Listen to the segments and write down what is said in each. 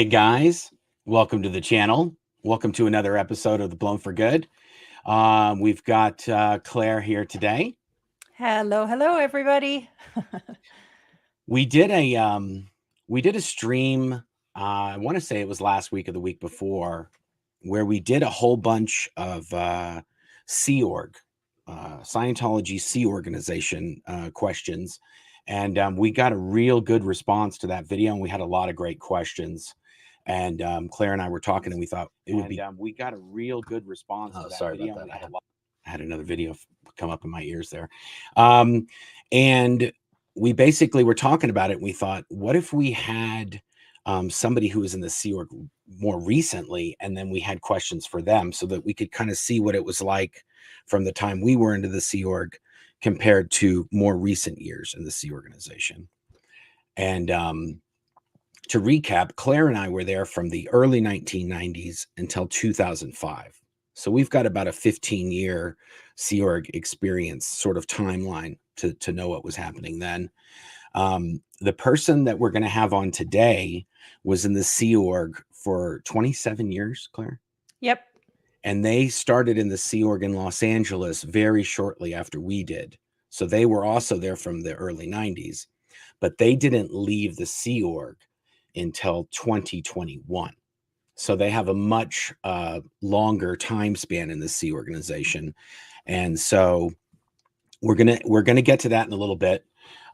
Hey guys, welcome to the channel. Welcome to another episode of the Blown for Good. We've got Claire here today. Hello, everybody. We did a stream. I want to say it was last week or the week before, where we did a whole bunch of Sea Org, Scientology Sea Organization questions, and we got a real good response to that video, and we had a lot of great questions. And Claire and I were talking, and we thought it would be. We got a real good response to that sorry video. about that. I had another video come up in my ears there, and we basically were talking about it. And we thought, what if we had somebody who was in the Sea Org more recently, and then we had questions for them, so that we could kind of see what it was like from the time we were into the Sea Org compared to more recent years in the Sea Organization. And to recap, Claire and I were there from the early 1990s until 2005. So we've got about a 15-year Sea Org experience sort of timeline to know what was happening then. The person that we're going to have on today was in the Sea Org for 27 years, Claire? Yep. And they started in the Sea Org in Los Angeles very shortly after we did. So they were also there from the early 90s, but they didn't leave the Sea Org until 2021. So they have a much longer time span in the Sea Organization. And so we're gonna get to that in a little bit.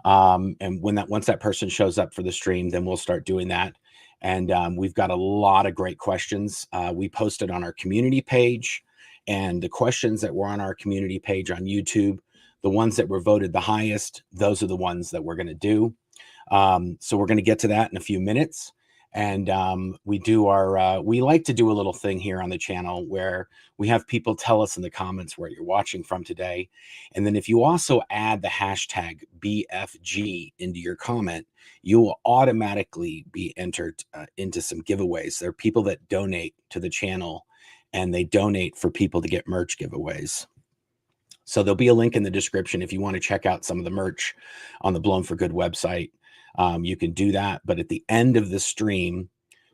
And once that person shows up for the stream, then we'll start doing that. And we've got a lot of great questions. We posted on our community page, and the questions that were on our community page on YouTube, the ones that were voted the highest, those are the ones that we're going to do. So we're going to get to that in a few minutes. And we like to do a little thing here on the channel where we have people tell us in the comments where you're watching from today. And then if you also add the hashtag BFG into your comment, you will automatically be entered into some giveaways. There are people that donate to the channel, and they donate for people to get merch giveaways. So there'll be a link in the description if you want to check out some of the merch on the Blown for Good website. You can do that. But at the end of the stream,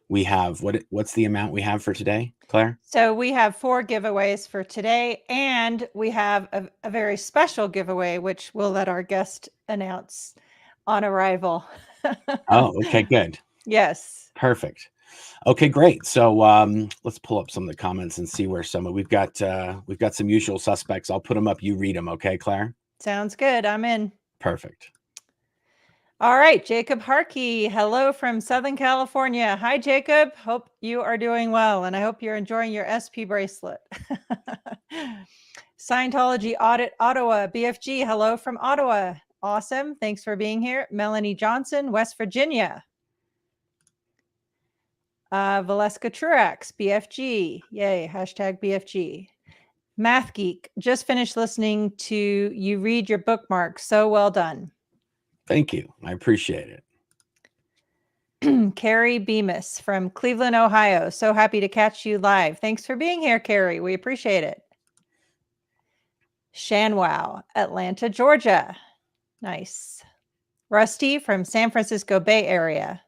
we have what's the amount we have for today, Claire? So we have 4 giveaways for today, and we have a very special giveaway, which we'll let our guest announce on arrival. Oh, okay, good. Yes. Perfect. Okay, great. So let's pull up some of the comments and see where we've got some usual suspects. I'll put them up. You read them. Okay, Claire? Sounds good. I'm in. Perfect. All right, Jacob Harkey. Hello from Southern California. Hi, Jacob. Hope you are doing well, and I hope you're enjoying your SP bracelet. Scientology Audit Ottawa, BFG. Hello from Ottawa. Awesome. Thanks for being here. Melanie Johnson, West Virginia. Valeska Truax, BFG. Yay, hashtag BFG. Math Geek. Just finished listening to you read your bookmarks. So well done. Thank you. I appreciate it. Carrie Bemis from Cleveland, Ohio. So happy to catch you live. Thanks for being here, Carrie. We appreciate it. Shanwow, Atlanta, Georgia. Nice. Rusty from San Francisco Bay Area.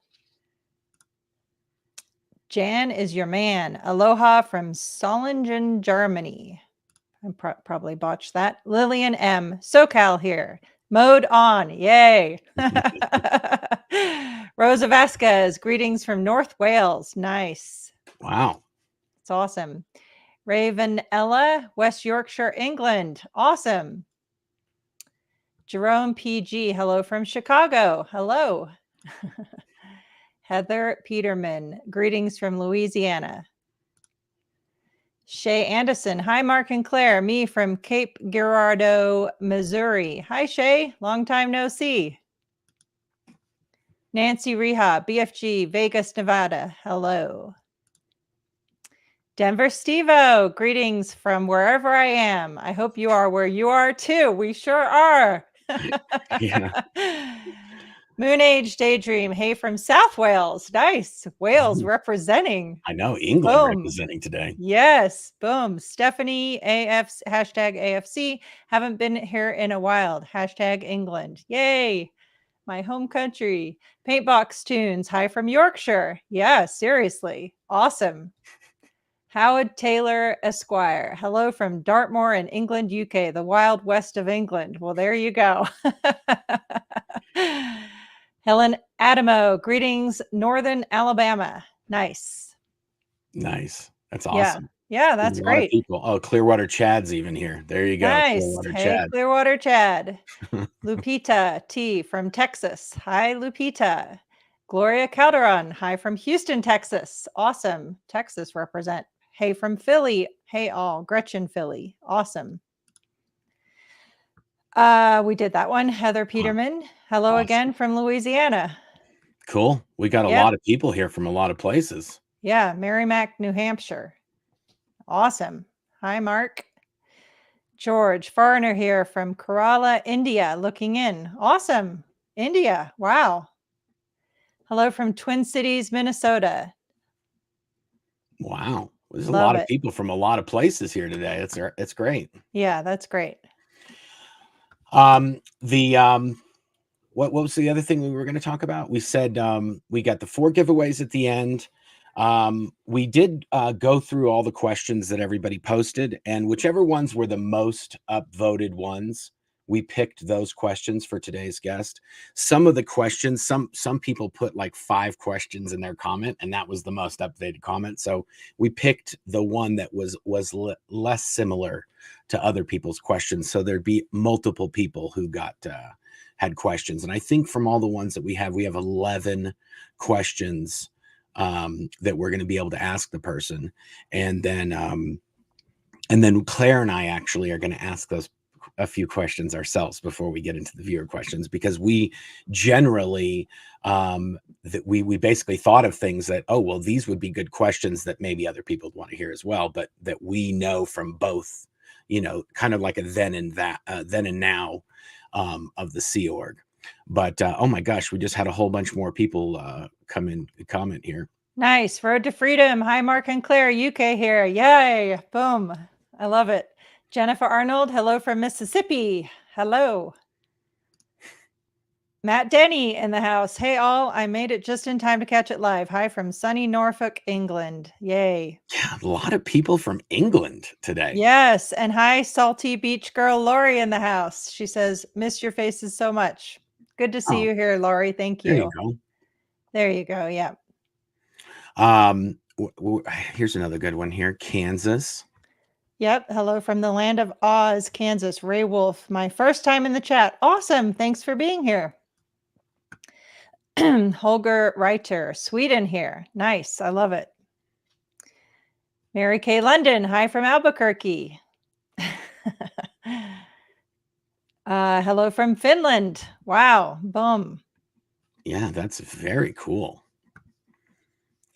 Jan is your man. Aloha from Solingen, Germany. I probably botched that. Lillian M. SoCal here. Mode on. Yay. Rosa Vasquez. Greetings from North Wales. Nice. Wow. It's awesome. Raven Ella, West Yorkshire, England. Awesome. Jerome PG. Hello from Chicago. Hello. Heather Peterman. Greetings from Louisiana. Shay Anderson. Hi, Mark and Claire. Me from Cape Girardeau, Missouri. Hi, Shay. Long time no see. Nancy Reha, BFG, Vegas, Nevada. Hello. Denver Stevo. Greetings from wherever I am. I hope you are where you are too. We sure are. Yeah. Moon Age Daydream. Hey, from South Wales. Nice. Wales representing. I know. England Boom. representing today. Yes. Boom. Stephanie AF, hashtag AFC. Haven't been here in a while. Hashtag England. Yay. my home country. Paintbox Tunes, hi from Yorkshire. Yeah, seriously. Awesome. Howard Taylor Esquire, hello from Dartmoor in England, UK, the wild west of England. Well, there you go. Helen Adamo, greetings, Northern Alabama. Nice. Nice. That's Yeah. awesome. Yeah, There's that's a lot of great. people. Oh, Clearwater Chad's even here. There you go. Nice. Clearwater Hey, Chad. Clearwater Chad. Lupita T from Texas. Hi, Lupita. Gloria Calderon. Hi from Houston, Texas. Awesome. Texas represent. Hey from Philly. Hey all. Gretchen Philly. Awesome. We did that one. Heather Peterman. Hello Awesome. again from Louisiana. Cool. We got a Yep. lot of people here from a lot of places. Yeah, Merrimack, New Hampshire. Awesome. Hi, Mark. George, foreigner here from Kerala, India, looking in. Awesome. India. Wow. Hello from Twin Cities, Minnesota. Wow. There's a Love lot of it. people from a lot of places here today. It's great. Yeah, that's great. What was the other thing we were going to talk about? We said we got the 4 giveaways at the end. We did go through all the questions that everybody posted, and whichever ones were the most upvoted ones, we picked those questions for today's guest. Some of the questions, some people put like 5 questions in their comment, and that was the most updated comment. So we picked the one that was less similar to other people's questions. So there'd be multiple people who got had questions. And I think from all the ones that we have 11 questions that we're going to be able to ask the person. And then Claire and I actually are going to ask those a few questions ourselves before we get into the viewer questions, because we generally that we basically thought of things that, oh, well, these would be good questions that maybe other people would want to hear as well, but that we know from both, kind of like a then and now of the Sea Org. But oh my gosh, we just had a whole bunch more people come in comment here. Nice. Road to Freedom. Hi, Mark and Claire, UK here. Yay. Boom. I love it. Jennifer Arnold. Hello from Mississippi. Hello. Matt Denny in the house. Hey, all. I made it just in time to catch it live. Hi from sunny Norfolk, England. Yay. Yeah, a lot of people from England today. Yes. And hi, Salty Beach girl Lori in the house. She says, miss your faces so much. Good to see you here, Lori. Thank you. There you go. There you go. Yeah. Here's another good one here. Kansas. Yep. Hello from the land of Oz, Kansas. Ray Wolf, my first time in the chat. Awesome. Thanks for being here. Holger Reiter, Sweden here. Nice. I love it. Mary Kay London. Hi from Albuquerque. Hello from Finland. Wow. Boom. Yeah, that's very cool.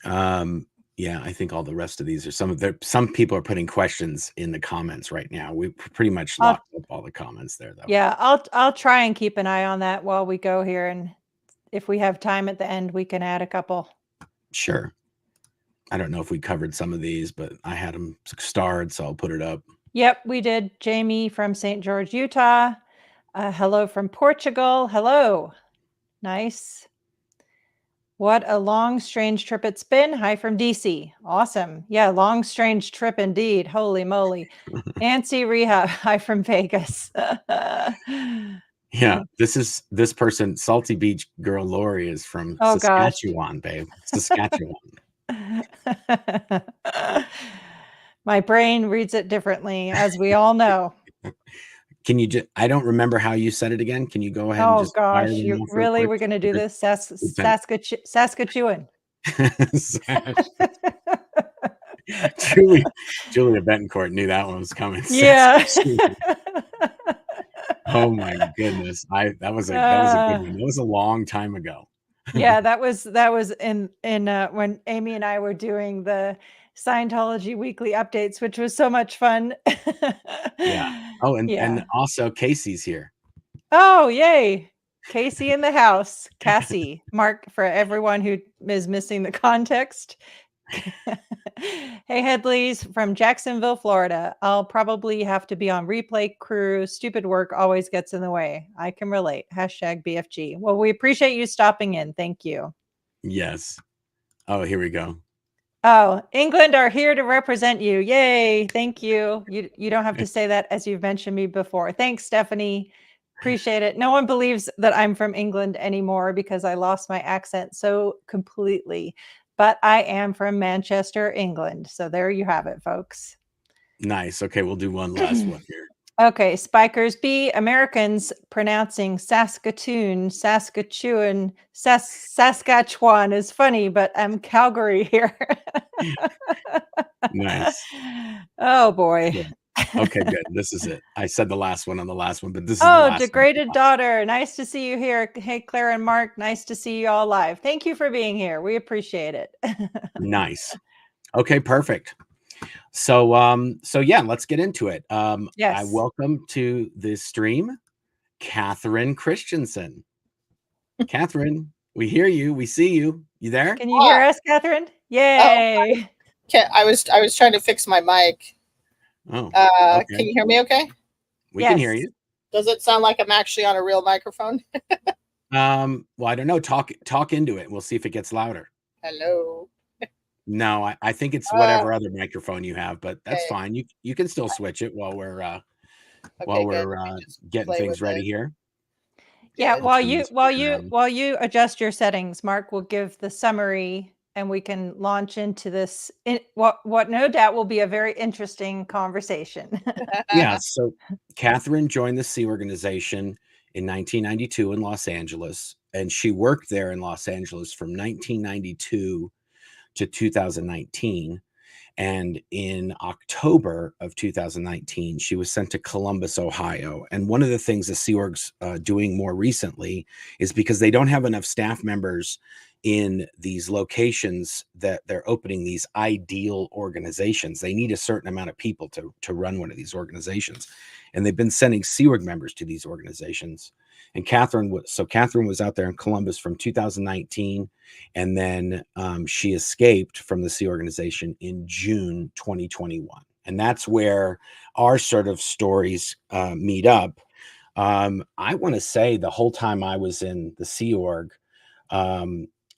Yeah, I think all the rest of these are some people are putting questions in the comments right now. We pretty much locked up all the comments there, though. Yeah, I'll try and keep an eye on that while we go here, and if we have time at the end, we can add a couple. Sure. I don't know if we covered some of these, but I had them starred, so I'll put it up. Yep, we did. Jamie from St. George, Utah. Hello from Portugal. Hello. Nice. What a long, strange trip it's been. Hi from DC. Awesome. Yeah, long, strange trip indeed. Holy moly. Nancy Rehab. Hi from Vegas. Yeah, this person, Salty Beach girl Lori, is from Saskatchewan, babe. Saskatchewan. My brain reads it differently, as we all know. Can you just, I don't remember how you said it again. Can you go ahead and just fire them off really? We're going to do this? Saskatchewan. Julia Betancourt knew that one was coming. Yeah. Oh my goodness. That was a good one. That was a long time ago. Yeah, that was in when Amy and I were doing the Scientology weekly updates, which was so much fun. Yeah. Oh, and also Casey's here. Oh, yay. Casey in the house. Cassie. Mark, for everyone who is missing the context. Hey, Headleys from Jacksonville, Florida. I'll probably have to be on replay crew. Stupid work always gets in the way. I can relate. Hashtag BFG. Well, we appreciate you stopping in. Thank you. Yes. Oh, here we go. Oh, England are here to represent you. Yay. Thank you. You don't have to say that as you've mentioned me before. Thanks, Stephanie. Appreciate it. No one believes that I'm from England anymore because I lost my accent so completely. But I am from Manchester, England. So there you have it, folks. Nice. Okay, we'll do one last one here. Okay, Spikers B. Americans pronouncing Saskatoon Saskatchewan is funny, but I'm Calgary here. Nice. Oh boy. Good. Okay, good. This is it. I said the last one on the last one, but this is the Oh, last degraded one. daughter. Nice to see you here. Hey, Claire and Mark. Nice to see you all live. Thank you for being here. We appreciate it. Nice. Okay, perfect. So yeah, let's get into it. I Yes. welcome to this stream Katherine Christensen. Katherine, we hear you, we see you. You there? Can you hear us, Katherine? Yay. I was trying to fix my mic. Oh, okay. okay. Can you hear me okay? We can hear you. Does it sound like I'm actually on a real microphone? Well, I don't know. Talk into it. We'll see if it gets louder. Hello. No, I think it's whatever other microphone you have, but that's fine. You can still switch it while we're getting things ready here. Yeah, while you adjust your settings, Mark will give the summary and we can launch into this what no doubt will be a very interesting conversation. Yeah, so Katherine joined the Sea Organization in 1992 in Los Angeles, and she worked there in Los Angeles from 1992 to 2019. And in October of 2019, she was sent to Columbus, Ohio. And one of the things the Sea Org's doing more recently is because they don't have enough staff members in these locations that they're opening these ideal organizations. They need a certain amount of people to run one of these organizations. And they've been sending Sea Org members to these organizations. And Katherine was out there in Columbus from 2019. And then she escaped from the Sea Organization in June 2021. And that's where our sort of stories meet up. I want to say the whole time I was in the Sea Org,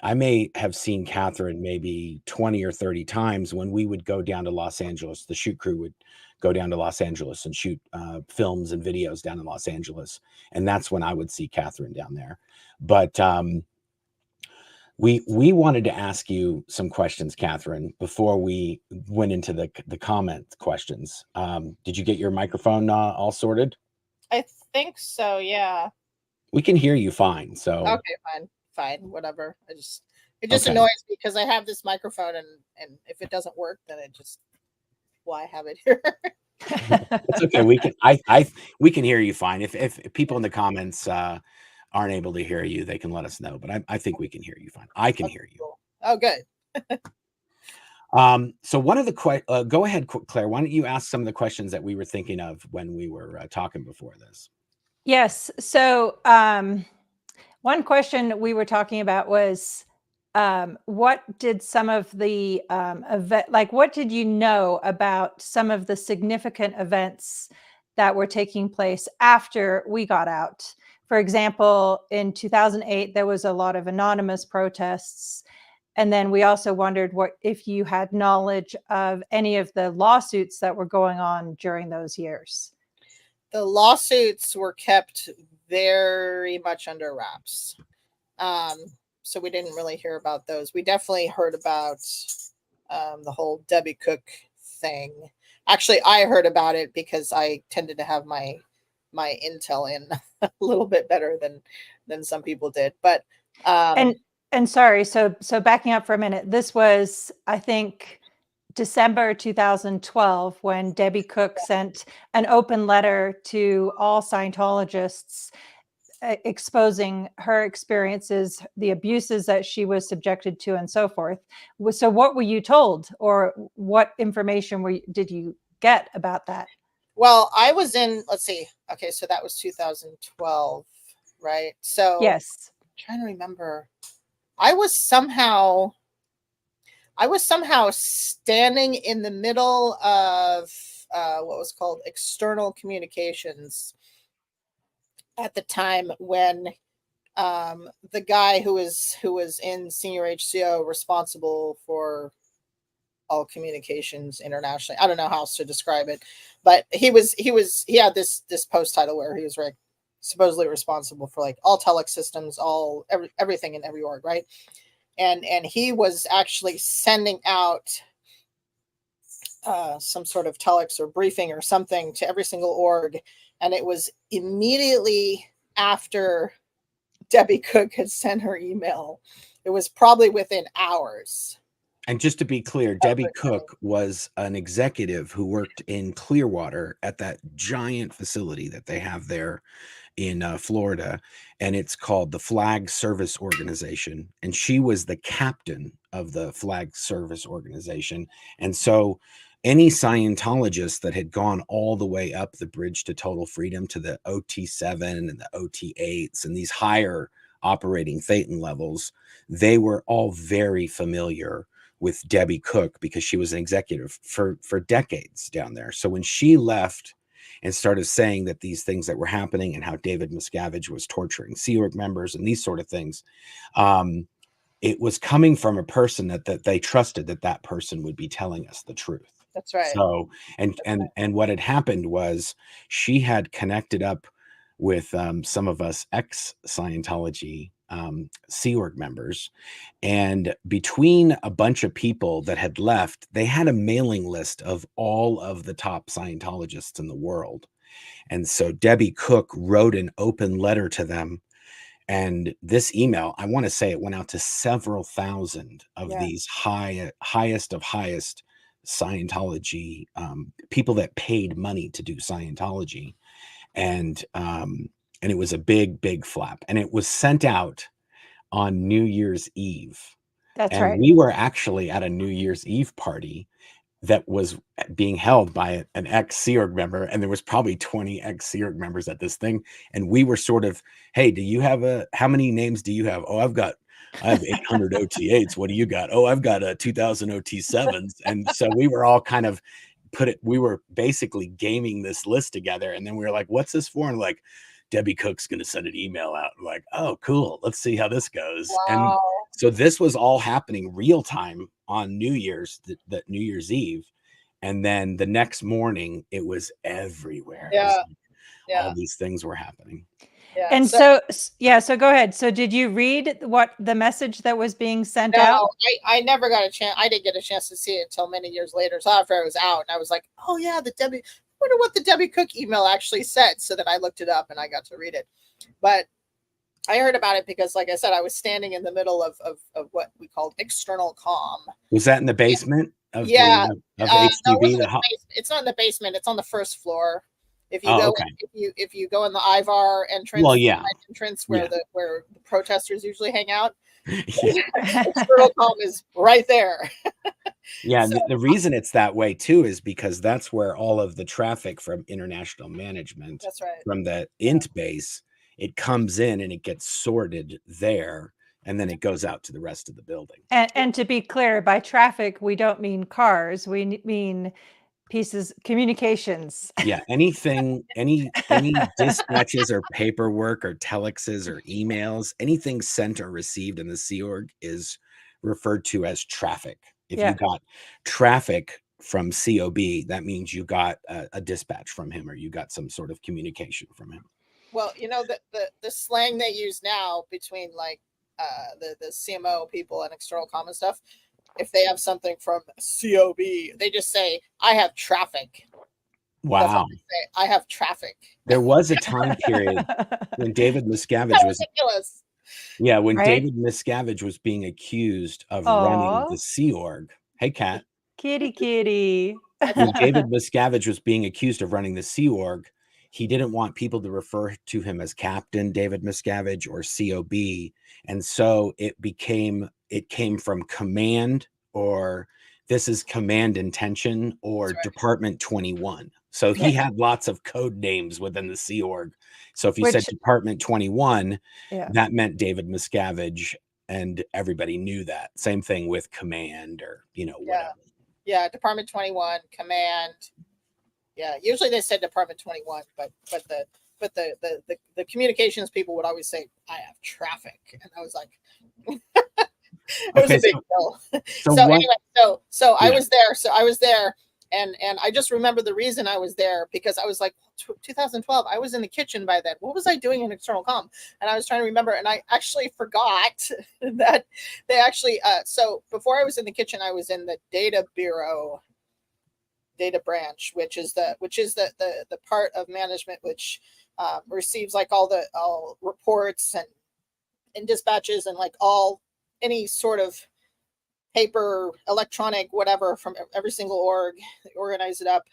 I may have seen Katherine maybe 20 or 30 times when we would go down to Los Angeles. The shoot crew would go down to Los Angeles and shoot films and videos down in Los Angeles. And that's when I would see Katherine down there. But we wanted to ask you some questions, Katherine, before we went into the comment questions. Did you get your microphone all sorted? I think so, yeah. We can hear you fine. So okay, fine, whatever. It just annoys me because I have this microphone and if it doesn't work, then it just why have it here? It's okay. We can hear you fine. If people in the comments aren't able to hear you, they can let us know. But I think we can hear you fine. I can hear you. Cool. Oh, good. So one of the go ahead, Claire. Why don't you ask some of the questions that we were thinking of when we were talking before this? Yes. So one question we were talking about was what did some of the what did you know about some of the significant events that were taking place after we got out? For example, in 2008, there was a lot of anonymous protests. And then we also wondered if you had knowledge of any of the lawsuits that were going on during those years. The lawsuits were kept very much under wraps. So we didn't really hear about those. We definitely heard about the whole Debbie Cook thing. Actually, I heard about it because I tended to have my intel in a little bit better than some people did. But and sorry, so backing up for a minute, this was, I think, December 2012 when Debbie Cook sent an open letter to all Scientologists exposing her experiences, the abuses that she was subjected to, and so forth. So what were you told, or what information did you get about that? Well, I was in, let's see. Okay, so that was 2012, right? So yes, I'm trying to remember. I was I was somehow standing in the middle of what was called external communications at the time when the guy who was in senior HCO responsible for all communications internationally. I don't know how else to describe it, but he had this post title where he was supposedly responsible for like all telex systems, everything in every org, right? And he was actually sending out some sort of telex or briefing or something to every single org, and it was immediately after Debbie Cook had sent her email. It was probably within hours. And just to be clear, Debbie Cook was an executive who worked in Clearwater at that giant facility that they have there in Florida, and it's called the Flag Service Organization. And she was the captain of the Flag Service Organization. And so any Scientologists that had gone all the way up the bridge to total freedom to the OT7 and the OT8s and these higher operating Thetan levels, they were all very familiar with Debbie Cook because she was an executive for decades down there. So when she left and started saying that these things that were happening and how David Miscavige was torturing Sea Org members and these sort of things, it was coming from a person that they trusted that person would be telling us the truth. That's right. So, and what had happened was she had connected up with some of us ex-Scientology Sea Org members, and between a bunch of people that had left, they had a mailing list of all of the top Scientologists in the world. And so Debbie Cook wrote an open letter to them, and this email, I want to say it went out to several thousand of these highest of highest Scientology people that paid money to do Scientology. And it was a big flap, and it was sent out on New Year's Eve. That's and right. We were actually at a New Year's Eve party that was being held by an ex-Sea Org member, and there was probably 20 ex-Sea Org members at this thing. And we were sort of, hey, how many names do you have? Oh, I have 800 OT8s. What do you got? Oh, I've got 2,000 OT7s. And so we were all kind of we were basically gaming this list together. And then we were like, what's this for? And like, Debbie Cook's going to send an email out. I'm like, oh, cool. Let's see how this goes. Wow. And so this was all happening real time on New Year's, that New Year's Eve. And then the next morning, it was everywhere. Yeah. All these things were happening. Yeah. And so go ahead. So did you read what the message that was being sent out? I never got a chance. I didn't get a chance to see it until many years later. So after I was out, and I was like, oh yeah, I wonder what the Debbie Cook email actually said. So then I looked it up and I got to read it. But I heard about it because, like I said, I was standing in the middle of what we called external comm. Was that in the basement of HDB? No, it's not in the basement. It's on the first floor. If you if you go in the Ivar entrance, entrance where the protesters usually hang out, external comm is right there. The reason it's that way too is because that's where all of the traffic from international management, that's right, from the int base, it comes in and it gets sorted there, and then it goes out to the rest of the building. And to be clear, by traffic, we don't mean cars. We mean communications. Yeah, any dispatches or paperwork or telexes or emails, anything sent or received in the Sea Org is referred to as traffic. If you got traffic from COB, that means you got a dispatch from him, or you got some sort of communication from him. Well, the slang they use now between like the CMO people and external comm stuff, if they have something from COB, they just say, I have traffic. Wow. I have traffic. There was a time period when David Miscavige was ridiculous. Yeah, when David Miscavige was being accused of running the Sea Org. Hey, Kat. Kitty. When David Miscavige was being accused of running the Sea Org, he didn't want people to refer to him as Captain David Miscavige or COB. And so it came from command, or this is command intention, or Department 21. So he had lots of code names within the Sea Org. So if you said Department 21, that meant David Miscavige. and everybody knew that. Same thing with command, or whatever. Yeah, Department 21, command. Yeah, usually they said Department 21, but the communications people would always say, I have traffic. And I was like, it was a big deal. So anyway, so I was there. So I was there. And I just remember the reason I was there, because I was like, 2012, I was in the kitchen by then. What was I doing in external comm? And I was trying to remember, and I actually forgot that they actually, so before I was in the kitchen, I was in the data bureau, data branch, which is the part of management which receives like all reports and dispatches and like any sort of paper, electronic, whatever from every single org. They organize it up,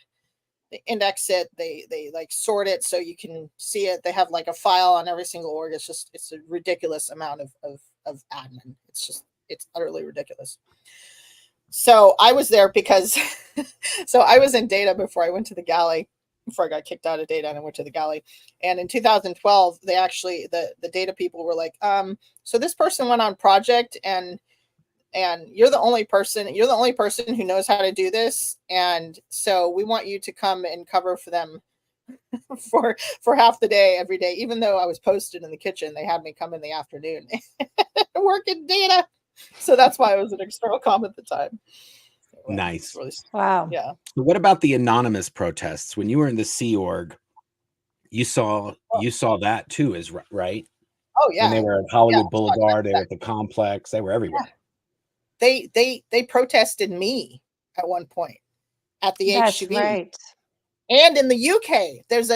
they index it, they like sort it so you can see it. They have like a file on every single org. It's a ridiculous amount of admin. It's utterly ridiculous. So I was there because so I was in data before I went to the galley, before I got kicked out of data and I went to the galley. And in 2012, they actually, the data people were like, so this person went on project and you're the only person who knows how to do this. And so we want you to come and cover for them for half the day, every day. Even though I was posted in the kitchen, they had me come in the afternoon and work in data. So that's why I was an external comm at the time. Nice. Really, wow. yeah. So what about the anonymous protests? When you were in the Sea Org, you saw that too, is right? Oh yeah. When they were at Hollywood Boulevard, they were at the complex, they were everywhere. Yeah. They protested me at one point at the HCB. That's right. And in the UK, there's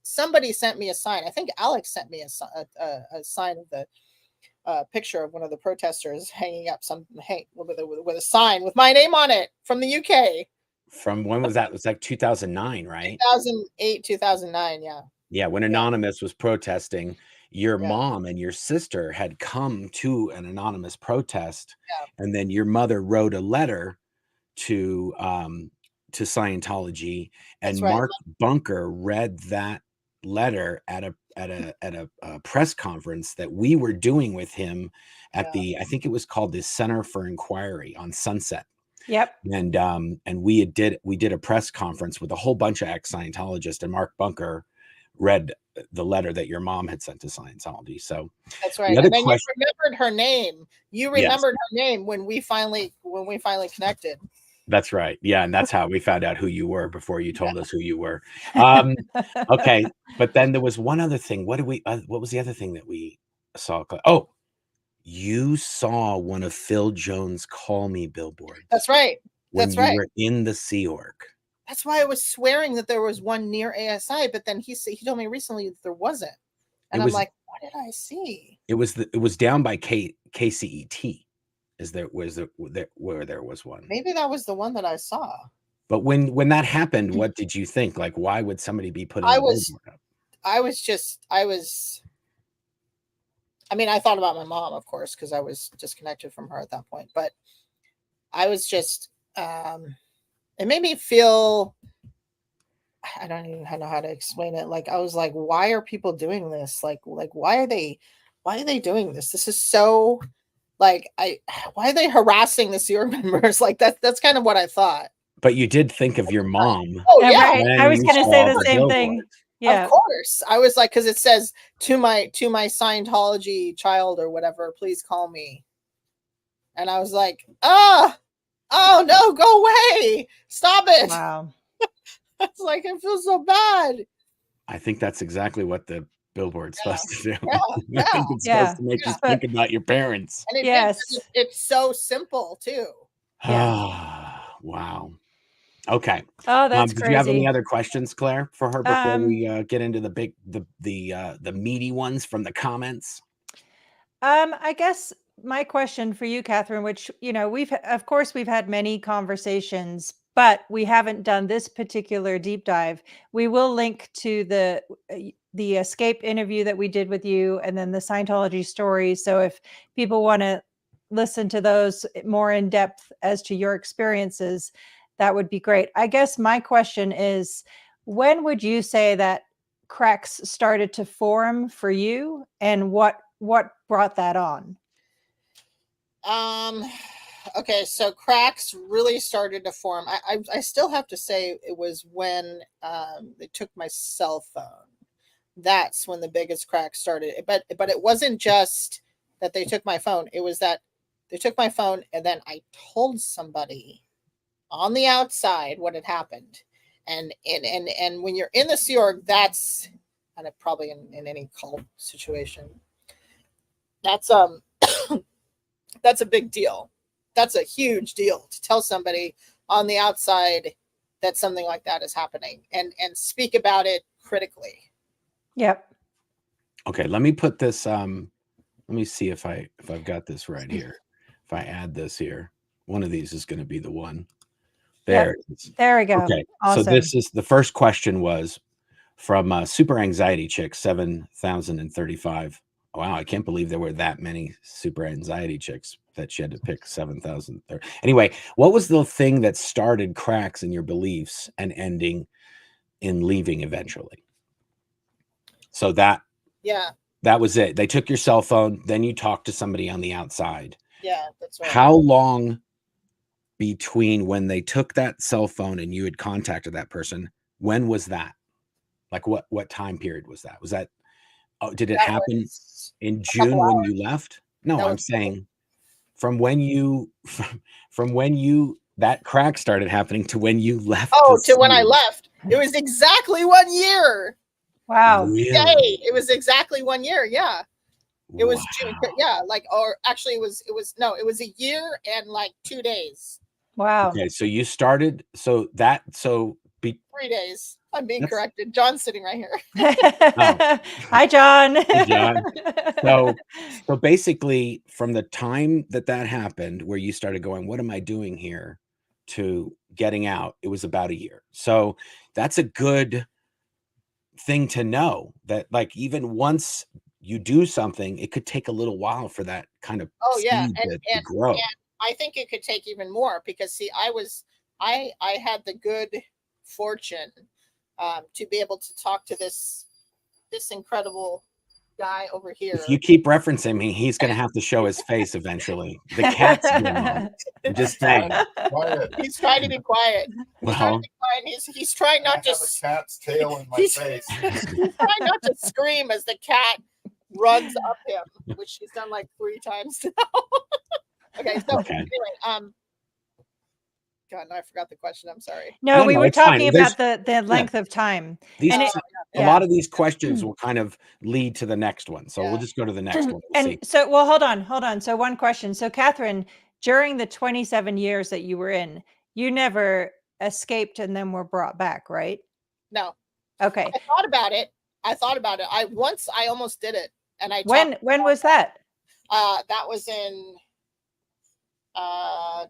somebody sent me a sign. I think Alex sent me a sign of the picture of one of the protesters hanging up with a sign with my name on it from the UK. From when was that? It was like 2009, right? 2008, 2009, yeah. Yeah, when Anonymous was protesting, your mom and your sister had come to an anonymous protest, and then your mother wrote a letter to Scientology, and Mark Bunker read that letter at a press conference that we were doing with him at I think it was called the Center for Inquiry on Sunset. Yep. And we did a press conference with a whole bunch of ex-Scientologists, and Mark Bunker read the letter that your mom had sent to Scientology. So that's right. And then you remembered her name. You remembered her name when we finally connected. That's right. Yeah. And that's how we found out who you were before you told us who you were. Okay. But then there was one other thing. What was the other thing that we saw? Oh, you saw one of Phil Jones' Call Me billboards. That's right. When you were in the Sea Org. That's why I was swearing that there was one near ASI, but then he told me recently that there wasn't. And I'm like, what did I see? It was down by KCET. Where there was one? Maybe that was the one that I saw. But when that happened, what did you think? Like, why would somebody be putting a billboard up? I mean, I thought about my mom, of course, because I was disconnected from her at that point. But I was just, it made me feel, I don't even know how to explain it. Like, I was like, why are people doing this? Like, why are they doing this? This is so, like, why are they harassing the Sea Org members? Like, that's kind of what I thought. But you did think of your mom. Oh yeah, right. I was going to say the same thing. Yeah, of course. I was like, because it says to my Scientology child or whatever, please call me. And I was like, oh no, go away, stop it. Wow. It's like, I feel so bad. I think that's exactly what the billboard's supposed to do. Yeah. I think it's supposed to make you think about your parents. And it's so simple too. Wow. Okay. Oh, that's crazy. Did you have any other questions, Claire, for her before we get into the meaty ones from the comments? I guess my question for you, Katherine, which, we've had many conversations, but we haven't done this particular deep dive. We will link to the Escape interview that we did with you, and then the Scientology Stories. So if people want to listen to those more in depth as to your experiences, that would be great. I guess my question is, when would you say that cracks started to form for you, and what brought that on? Okay, so cracks really started to form. I still have to say it was when they took my cell phone. That's when the biggest crack started. But it wasn't just that they took my phone. It was that they took my phone and then I told somebody on the outside what had happened. And when you're in the Sea Org, that's and probably in any cult situation. That's that's a big deal. That's a huge deal to tell somebody on the outside that something like that is happening and speak about it critically. Yep. Okay, let me put this. Let me see if I've got this right here. If I add this here, one of these is going to be the one. There. Yep. There we go. Okay, awesome. So this is the first question was from Super Anxiety Chick 7035. Wow, I can't believe there were that many super anxiety chicks that she had to pick 7,000. Anyway, what was the thing that started cracks in your beliefs and ending in leaving eventually? So that was it. They took your cell phone, then you talked to somebody on the outside. Yeah, that's right. How long between when they took that cell phone and you had contacted that person? When was that? Like what time period was that? Was that did it happen in June when you left? No, I'm saying from when you that crack started happening to when you left. Oh, to when I left. It was exactly 1 year. Wow. Really? Yay. It was exactly 1 year. Yeah. It was June. Yeah, like, or actually it was a year and like 2 days. Wow. Okay, so you started 3 days. I'm being corrected. John's sitting right here. Hi, John. Hey, John. So basically, from the time that happened, where you started going, "What am I doing here?" to getting out, it was about a year. So that's a good thing to know. That like even once you do something, it could take a little while for that kind of seed to grow. And I think it could take even more because see, I had the good fortune to be able to talk to this incredible guy over here. If you keep referencing me, he's going to have to show his face eventually. The cat's I'm just saying. He's trying to be quiet. He's trying not to. Have a cat's tail in my face. He's trying not to scream as the cat runs up him, which she's done like 3 times now. Okay, so anyway, God, no, I forgot the question. I'm sorry. No, we were talking about the length of time. A lot of these questions will kind of lead to the next one. So we'll just go to the next one. So, well, hold on. So one question. So Katherine, during the 27 years that you were in, you never escaped and then were brought back, right? No. Okay. I thought about it. I almost did it. And when was that? That was in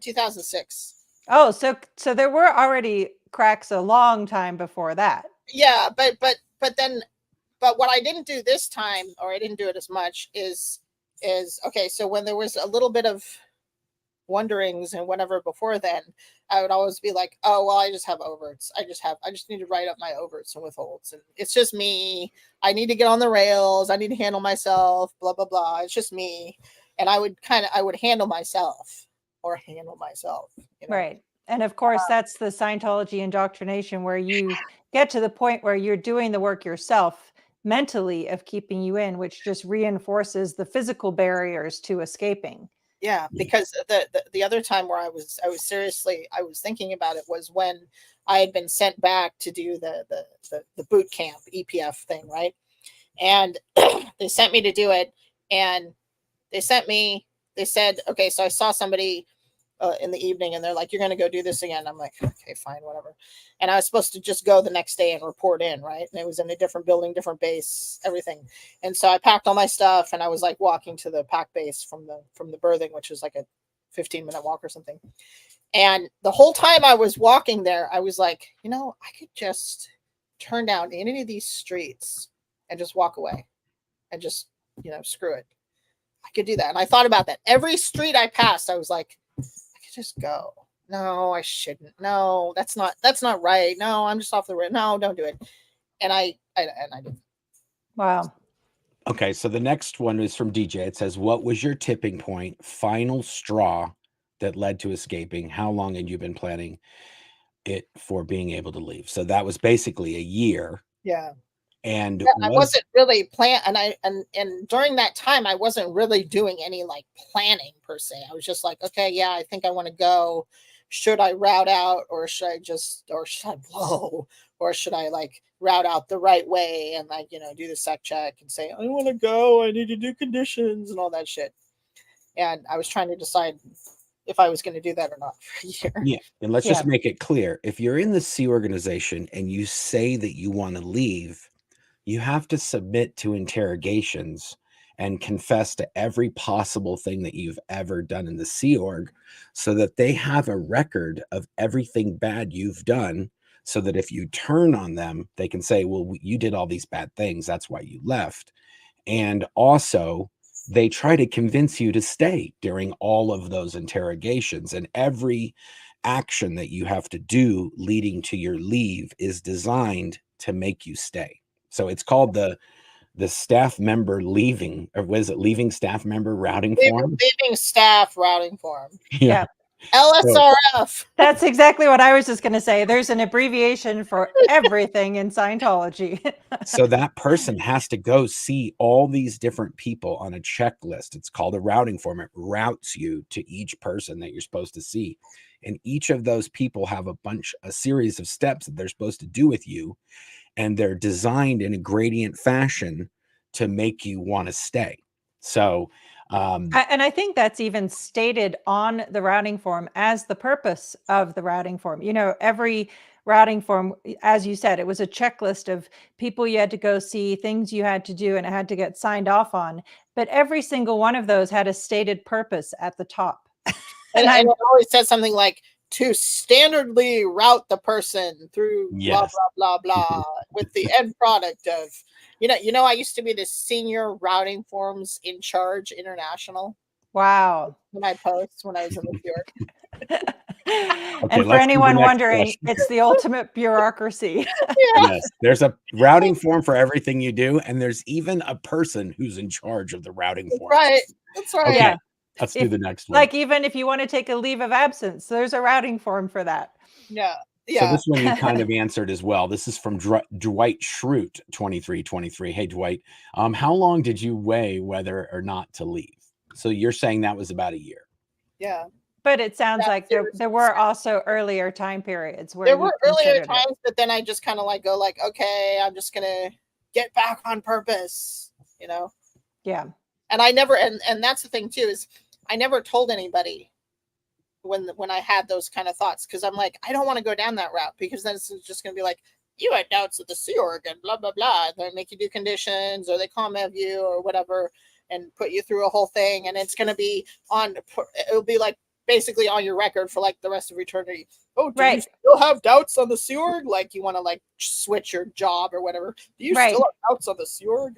2006. Oh, so there were already cracks a long time before that. Yeah, but what I didn't do this time, or I didn't do it as much, is okay. So when there was a little bit of wonderings and whatever before then, I would always be like, oh well, I just have overts. I just need to write up my overts and withholds, and it's just me. I need to get on the rails. I need to handle myself. Blah blah blah. It's just me, and I would handle myself. You know? Right. And of course, that's the Scientology indoctrination where you get to the point where you're doing the work yourself mentally of keeping you in, which just reinforces the physical barriers to escaping. Yeah, because the other time where I was thinking about it was when I had been sent back to do the boot camp EPF thing, right? And they sent me to do it, and they said, okay, so I saw somebody in the evening and they're like, you're going to go do this again. I'm like, okay, fine, whatever. And I was supposed to just go the next day and report in, right? And it was in a different building, different base, everything. And so I packed all my stuff and I was like walking to the pack base from the berthing, which was like a 15-minute walk or something. And the whole time I was walking there, I was like, I could just turn down any of these streets and just walk away and just, screw it. I could do that. And I thought about that. Every street I passed, I was like, just go. No, I shouldn't. No, that's not right. No, I'm just off the road. No, don't do it. And I didn't. Wow. Okay, so the next one is from DJ. It says, what was your tipping point, final straw that led to escaping? How long had you been planning it for being able to leave? So that was basically a year. Yeah. And Yeah, I wasn't really and during that time I wasn't really doing any like planning per se. I was just like, okay, yeah, I think I want to go. Should I route out, or should I blow, or should I like route out the right way and like, do the sec check and say, I want to go, I need to do conditions and all that shit. And I was trying to decide if I was going to do that or not for a year. Yeah. And let's just make it clear. If you're in the Sea organization and you say that you want to leave, you have to submit to interrogations and confess to every possible thing that you've ever done in the Sea Org, so that they have a record of everything bad you've done, so that if you turn on them, they can say, well, you did all these bad things, that's why you left. And also, they try to convince you to stay during all of those interrogations, and every action that you have to do leading to your leave is designed to make you stay. So it's called the staff member leaving, or was it leaving staff member routing form? Leaving staff routing form. Yeah. LSRF. That's exactly what I was just going to say. There's an abbreviation for everything in Scientology. So that person has to go see all these different people on a checklist. It's called a routing form. It routes you to each person that you're supposed to see. And each of those people have a series of steps that they're supposed to do with you. And they're designed in a gradient fashion to make you want to stay. So, and I think that's even stated on the routing form as the purpose of the routing form. Every routing form, as you said, it was a checklist of people you had to go see, things you had to do, and it had to get signed off on. But every single one of those had a stated purpose at the top. and it always says something like, to standardly route the person through blah, blah, blah, blah, with the end product of, I used to be the senior routing forms in charge international. Wow. My posts when I was in the York. And for anyone wondering, it's the ultimate bureaucracy. Yes, there's a routing form for everything you do, and there's even a person who's in charge of the routing form. Right. That's right. Okay. Yeah. Let's do the next one. Like, even if you want to take a leave of absence, there's a routing form for that. Yeah. So this one you kind of answered as well. This is from Dwight Schrute, 2323. Hey, Dwight, how long did you weigh whether or not to leave? So you're saying that was about a year. Yeah. But it sounds like there were also earlier time periods where there were earlier times, but then I just kind of go okay, I'm just gonna get back on purpose, Yeah. And I never, and that's the thing too, is I never told anybody when I had those kind of thoughts, because I'm like, I don't want to go down that route, because then it's just gonna be like, you had doubts of the Sea Org and blah blah blah. They make you do conditions, or they comment you or whatever, and put you through a whole thing, and it's gonna be it'll be like basically on your record for like the rest of eternity. Oh, do you still have doubts on the Sea Org? Like, you want to like switch your job or whatever. Do you still have doubts on the Sea Org?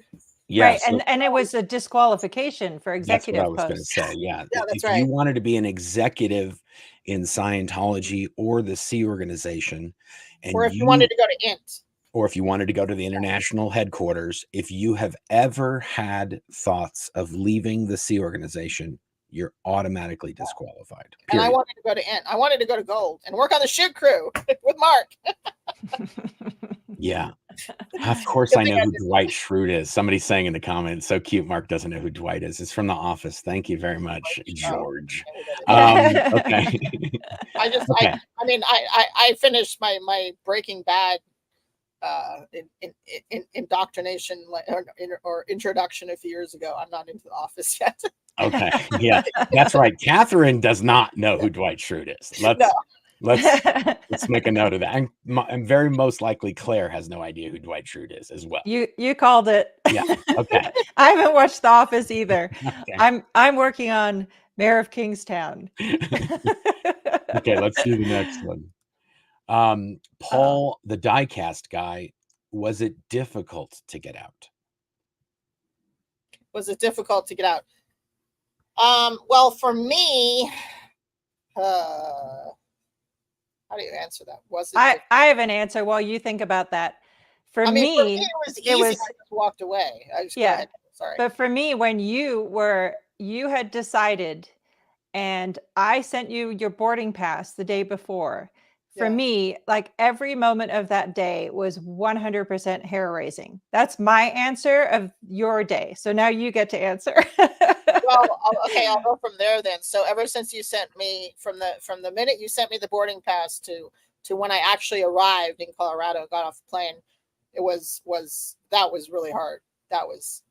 Yeah, right. And it was a disqualification for executive posts. That's what I was going to say. Yeah. That's if you wanted to be an executive in Scientology or the Sea Organization, or if you wanted to go to INT, or if you wanted to go to the international headquarters, if you have ever had thoughts of leaving the Sea Organization, you're automatically disqualified. Period. And I wanted to go to INT. I wanted to go to Gold and work on the ship crew with Mark. Yeah. Of course, I know who Dwight Schrute is. Somebody's saying in the comments, so cute, Mark doesn't know who Dwight is. It's from The Office. Thank you very much, George. Okay. I finished my Breaking Bad indoctrination or introduction a few years ago. I'm not into The Office yet. Okay. Yeah, that's right. Catherine does not know who Dwight Schrute is. Let's make a note of that. I'm very most likely Claire has no idea who Dwight Schrute is as well. You called it. Yeah. Okay. I haven't watched The Office either. Okay. I'm working on Mayor of Kingstown. Okay, let's do the next one. Paul, the diecast guy, was it difficult to get out? Was it difficult to get out? Well, for me, how do you answer that? Was it? I have an answer while you think about that. For me, it was easy. I just walked away. Sorry. But for me, when you had decided and I sent you your boarding pass the day before, for Yeah. me, like every moment of that day was 100% hair raising. That's my answer of your day. So now you get to answer. Well, okay, I'll go from there then. So ever since you sent me from the minute you sent me the boarding pass to when I actually arrived in Colorado, got off the plane, it was really hard. That was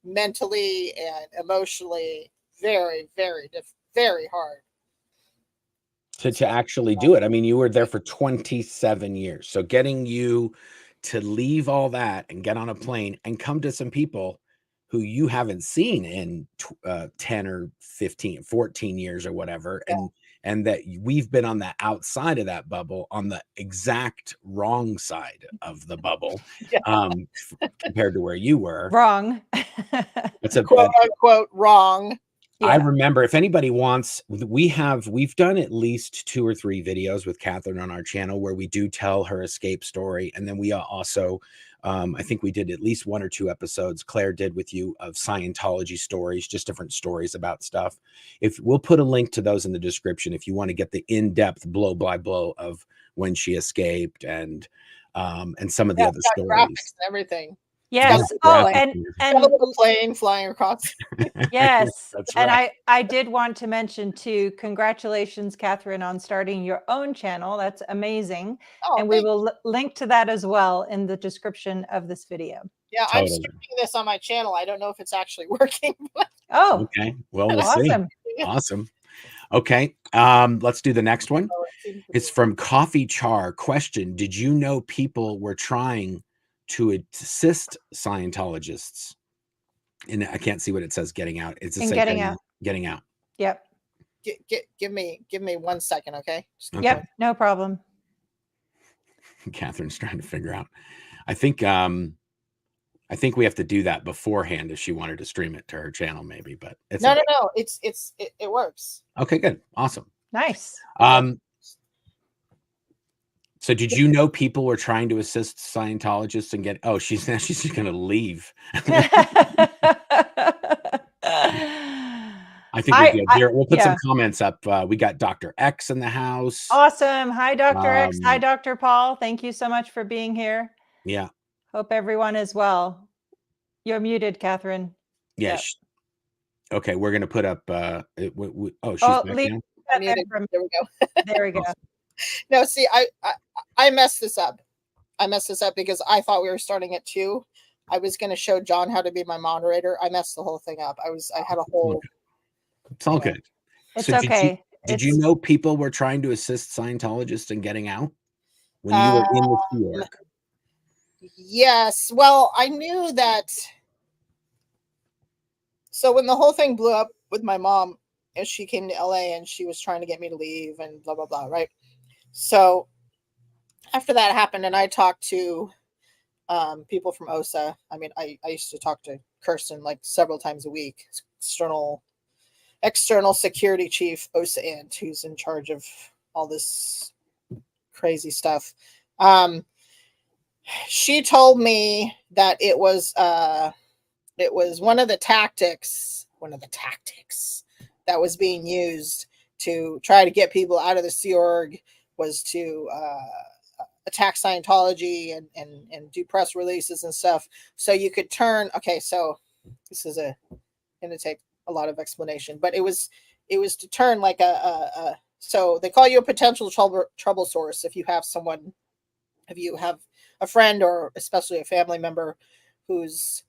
mentally and emotionally very, very very hard. To actually do it. I mean, you were there for 27 years. So getting you to leave all that and get on a plane and come to some people who you haven't seen in 10 or 15, 14 years or whatever. Yeah. And that we've been on the outside of that bubble, on the exact wrong side of the bubble, Yeah. compared to where you were. Wrong. It's a quote unquote wrong. Yeah. I remember, if anybody wants, we've done at least 2 or 3 videos with Katherine on our channel where we do tell her escape story. And then we also, I think we did at least 1 or 2 episodes, Claire did with you, of Scientology stories, just different stories about stuff. If we'll put a link to those in the description, if you want to get the in-depth blow by blow of when she escaped and some of the other stories. Graphics and everything. Yes. Oh, and Got a little plane flying across. yes. That's and right. I did want to mention too, congratulations, Katherine, on starting your own channel. That's amazing. Oh, and we will link to that as well in the description of this video. Yeah, Totally. I'm streaming this on my channel. I don't know if it's actually working. Oh, Okay. Well, we'll awesome. see. Awesome. Okay. Let's do the next one. It's from Coffee Char. Question: did you know people were trying to assist Scientologists? And I can't see what it says. Getting out. It's And getting out. Getting out. Yep. Give me 1 second, okay? Okay. Yep. No problem. Catherine's trying to figure out. I think we have to do that beforehand if she wanted to stream it to her channel, maybe. But it's no. It works. Okay. Good. Awesome. Nice. So did you know people were trying to assist Scientologists and get, oh, she's just going to leave. I think we did. Here, we'll put some comments up. We got Dr. X in the house. Awesome. Hi, Dr. X. Hi, Dr. Paul. Thank you so much for being here. Yeah. Hope everyone is well. You're muted, Katherine. Yes. Yep. Okay. We're going to put up, oh, she's back now? There we go. There we go. Awesome. No, see, I messed this up. I messed this up because I thought we were starting at 2. I was going to show John how to be my moderator. I messed the whole thing up. I had a whole. It's all good. It's okay. Did you know people were trying to assist Scientologists in getting out when you were in the Sea Org? Yes. Well, I knew that. So when the whole thing blew up with my mom, and she came to LA and she was trying to get me to leave and blah, blah, blah. Right. So after that happened, and I talked to people from OSA. I mean, I used to talk to Kirsten like several times a week, external security chief, OSA Ant, who's in charge of all this crazy stuff. She told me that it was one of the tactics that was being used to try to get people out of the Sea Org was to attack Scientology and do press releases and stuff. So you could turn. Okay, so this is going to take a lot of explanation, but it was to turn like so they call you a potential trouble source if you have a friend or especially a family member who's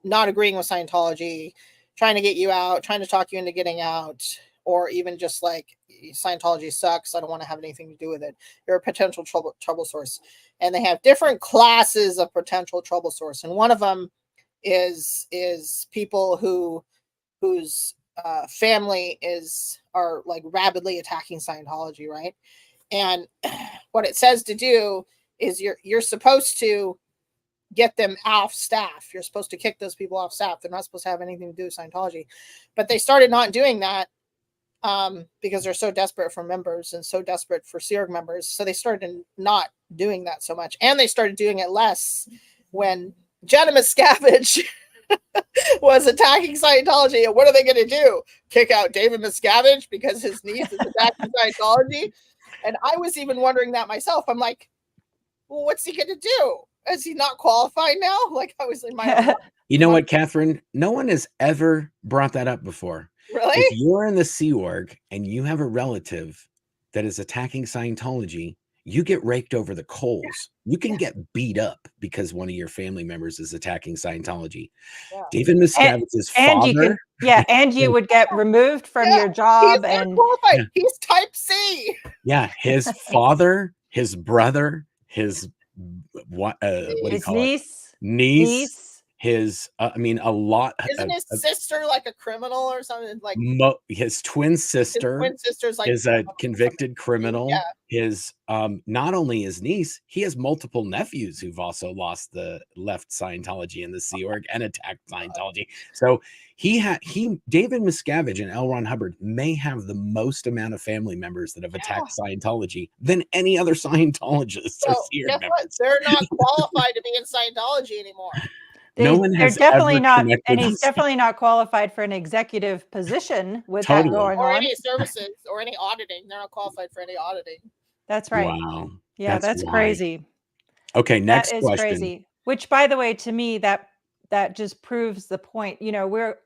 not agreeing with Scientology, trying to get you out, trying to talk you into getting out, or even just like Scientology sucks, I don't want to have anything to do with it. You're a potential trouble source. And they have different classes of potential trouble source. And one of them is people whose family are like rapidly attacking Scientology, right? And what it says to do is you're supposed to get them off staff. You're supposed to kick those people off staff. They're not supposed to have anything to do with Scientology. But they started not doing that because they're so desperate for members and so desperate for Sea Org members. So they started not doing that so much. And they started doing it less when Jenna Miscavige was attacking Scientology. And what are they going to do? Kick out David Miscavige because his niece is attacking Scientology? And I was even wondering that myself. I'm like, well, what's he going to do? Is he not qualified now? Like, I was in my own mind. You know what, Catherine? No one has ever brought that up before. Really? If you're in the Sea Org and you have a relative that is attacking Scientology, you get raked over the coals. You can get beat up because one of your family members is attacking Scientology. Yeah. David Miscavige's And father. you can, yeah, and you would get removed from your job. He's And qualified. Yeah. He's type C. Yeah, his father, his brother, his what do you his call it? niece, Niece, his I mean a lot. Isn't his sister like a criminal or something? Like his twin sister twin sister's like is a convicted criminal. Yeah. His not only his niece, he has multiple nephews who've also left Scientology in the Sea Org and attacked Scientology. So David Miscavige and L. Ron Hubbard may have the most amount of family members that have attacked Scientology than any other Scientologist. So guess what? They're not qualified to be in Scientology anymore. No one has definitely ever not, connected and he's us. definitely not qualified for an executive position with Totally. that going Or on. any services or any auditing. They're not qualified for any auditing. That's right. Wow. Yeah, that's wild. crazy. Okay, next that is question. crazy. Which, by the way, to me, that just proves the point. You know, we're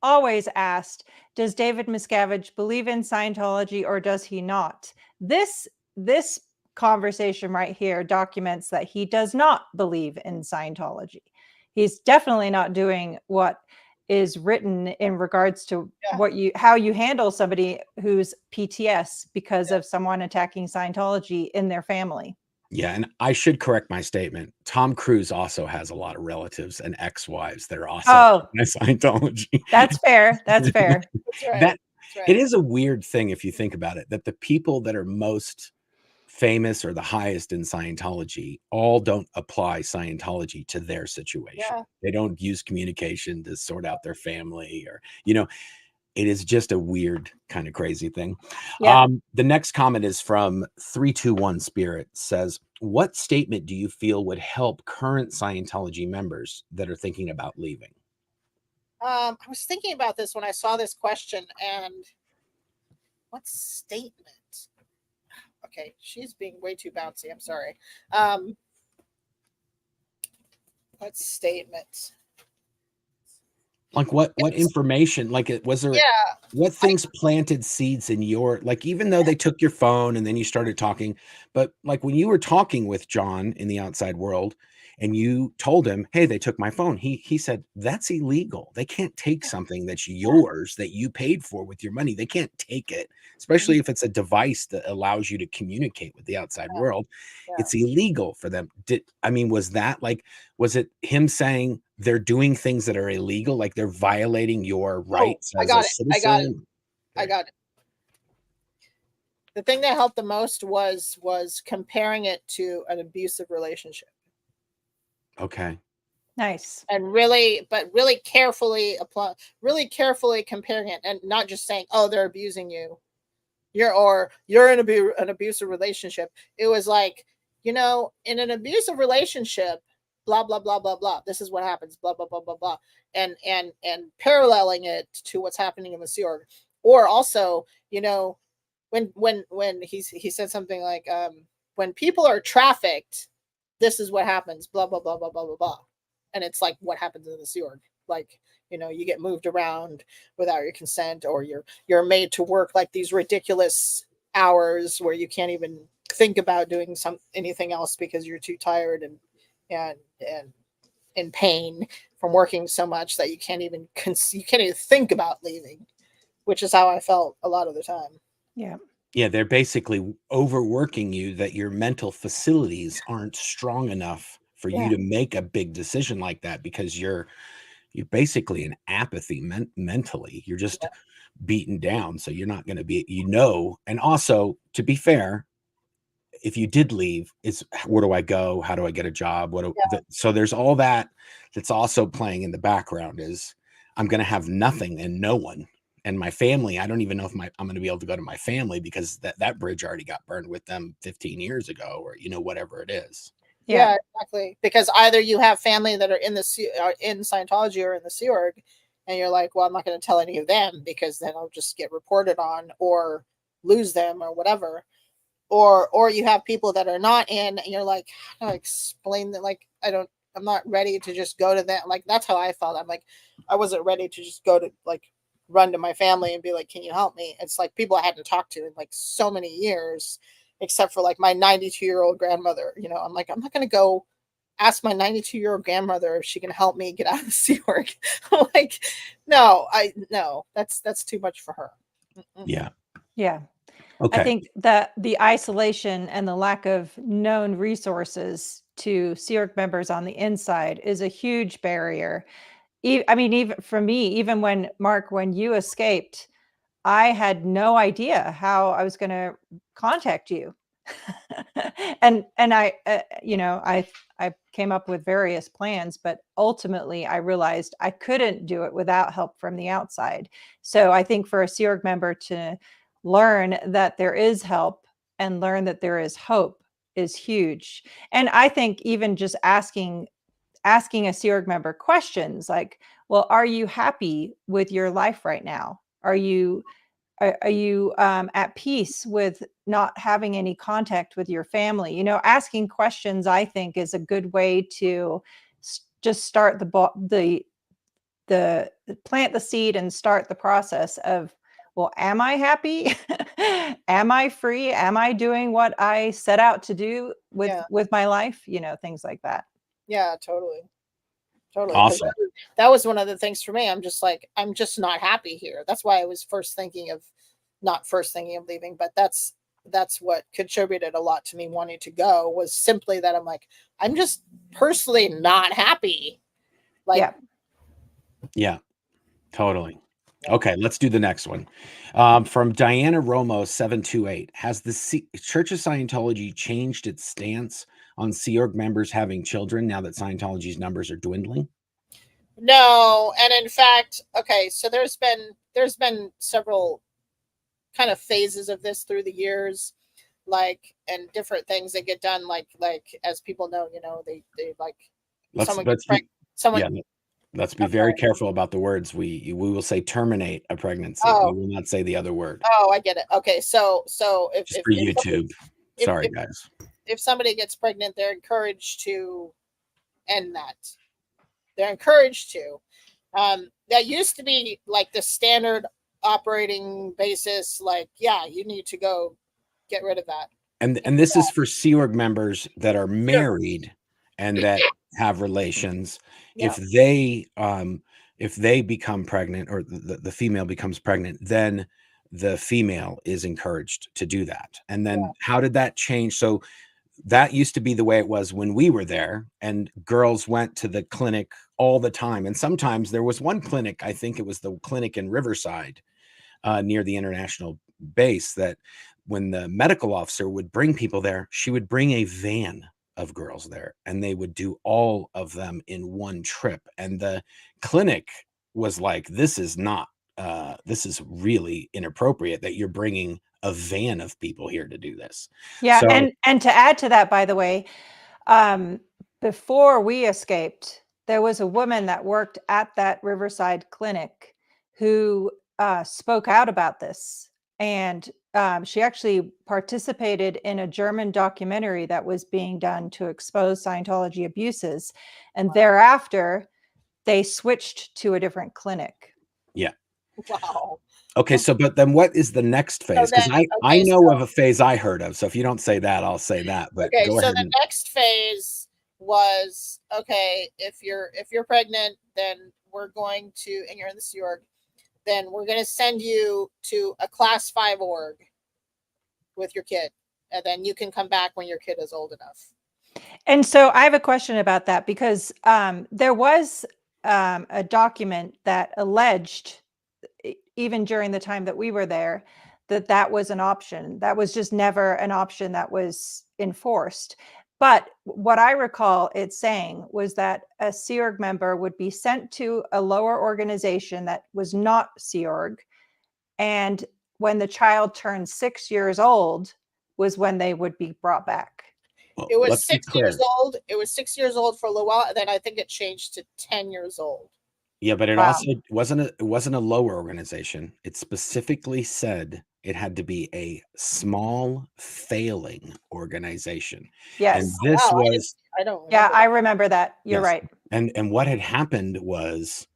always asked, does David Miscavige believe in Scientology or does he not? This conversation right here documents that he does not believe in Scientology. He's definitely not doing what is written in regards to how you handle somebody who's PTS because of someone attacking Scientology in their family. Yeah, and I should correct my statement. Tom Cruise also has a lot of relatives and ex-wives that are also in Scientology. That's fair. That's fair. That's right. That's right. It is a weird thing if you think about it, that the people that are most famous or the highest in Scientology all don't apply Scientology to their situation. Yeah. They don't use communication to sort out their family, or it is just a weird kind of crazy thing. Yeah. The next comment is from 321 Spirit. Says, what statement do you feel would help current Scientology members that are thinking about leaving? I was thinking about this when I saw this question, and what statement? Okay, she's being way too bouncy. I'm sorry. What statement? Like what information? Like was there? Yeah. What things planted seeds in your, like, even though they took your phone and then you started talking, but like when you were talking with John in the outside world and you told him, hey, they took my phone. He said, that's illegal. They can't take something that's yours that you paid for with your money. They can't take it, especially if it's a device that allows you to communicate with the outside world. It's illegal for them. Was it him saying they're doing things that are illegal? Like they're violating your rights as a citizen? I got it. The thing that helped the most was comparing it to an abusive relationship. Okay. Nice. And really carefully comparing it, and not just saying, oh, they're abusing you. You're in an abusive relationship. It was like, in an abusive relationship, blah, blah, blah, blah, blah. This is what happens, blah, blah, blah, blah, blah. And paralleling it to what's happening in the Sea Org. Or also, when he said something like, when people are trafficked, this is what happens, blah, blah, blah, blah, blah, blah, blah. And it's like what happens in the Sea Org. Like, you get moved around without your consent, or you're made to work like these ridiculous hours where you can't even think about doing anything else because you're too tired and in pain from working so much that you can't even think about leaving, which is how I felt a lot of the time. Yeah. Yeah, they're basically overworking you, that your mental facilities aren't strong enough for you to make a big decision like that, because you're basically in apathy mentally. You're just beaten down. So you're not going to be, and also, to be fair, if you did leave, it's where do I go? How do I get a job? So there's all that that's also playing in the background, is I'm going to have nothing and no one. And my family, I don't even know if I'm going to be able to go to my family, because that bridge already got burned with them 15 years ago, or, whatever it is. Yeah, exactly. Because either you have family that are in in Scientology or in the Sea Org, and you're like, well, I'm not going to tell any of them because then I'll just get reported on or lose them or whatever. Or you have people that are not in, and you're like, how do I explain that? Like, I'm not ready to just go to them. Like, that's how I felt. I'm like, I wasn't ready to just go to, like, run to my family and be like, can you help me? It's like people I hadn't talked to in like so many years, except for like my 92-year-old grandmother. You know, I'm like, I'm not going to go ask my 92-year-old grandmother if she can help me get out of the Sea Org. I'm like, no, that's too much for her. Yeah. Yeah. Okay. I think that the isolation and the lack of known resources to Sea Org members on the inside is a huge barrier. I mean, even for me, even when Mark, when you escaped, I had no idea how I was going to contact you. and I, I came up with various plans, but ultimately I realized I couldn't do it without help from the outside. So I think for a Sea Org member to learn that there is help and learn that there is hope is huge. And I think even just asking a Sea Org member questions like, well, are you happy with your life right now? Are you at peace with not having any contact with your family? You know, asking questions, I think, is a good way to just start the plant the seed and start the process of, well, am I happy? Am I free? Am I doing what I set out to do with my life? You know, things like that. Yeah, totally. Awesome. That was one of the things for me. I'm just like, I'm just not happy here. That's why I was not first thinking of leaving, but that's what contributed a lot to me wanting to go, was simply that I'm like, I'm just personally not happy. Like, yeah, totally. Okay, let's do the next one. From Diana Romo 728. Has the Church of Scientology changed its stance on Sea Org members having children now that Scientology's numbers are dwindling? No, and in fact, okay, so there's been several kind of phases of this through the years, like, and different things that get done, like as people know, you know, they like let's be very careful about the words. We will say terminate a pregnancy. Oh. We will not say the other word. Oh, I get it. Okay, so if just for YouTube. Sorry, guys. If somebody gets pregnant, they're encouraged to end that. They're encouraged to. That used to be like the standard operating basis. Like, yeah, you need to go get rid of that. And this is for Sea Org members that are married and that have relations. Yeah. If they become pregnant, or the female becomes pregnant, then the female is encouraged to do that. And then how did that change? So that used to be the way it was when we were there, and girls went to the clinic all the time. And sometimes there was one clinic, I think it was the clinic in Riverside, near the international base, that when the medical officer would bring people there, she would bring a van of girls there, and they would do all of them in one trip. And the clinic was like, this is really inappropriate that you're bringing a van of people here to do this. Yeah. So, and to add to that, by the way, before we escaped, there was a woman that worked at that Riverside clinic who spoke out about this. And she actually participated in a German documentary that was being done to expose Scientology abuses. And thereafter, they switched to a different clinic. Yeah. Wow. Okay, so but then what is the next phase? Because I know of a phase I heard of. So if you don't say that, I'll say that. But okay, go so ahead. The next phase was, okay, if you're pregnant, then we're going to, and you're in the Sea Org, then we're going to send you to a class 5 org with your kid, and then you can come back when your kid is old enough. And so I have a question about that, because there was a document that alleged, even during the time that we were there, that was an option. That was just never an option that was enforced. But what I recall it saying was that a Sea Org member would be sent to a lower organization that was not Sea Org. And when the child turned 6 years old was when they would be brought back. Well, It was let's be 6 years clear. old. It was 6 years old for a little while, and then I think it changed to 10 years old. Yeah, but it Wow. also wasn't a lower organization. It specifically said it had to be a small failing organization. Yes. And this Wow, was I don't Yeah, remember I that. remember that. You're yes. right. And what had happened was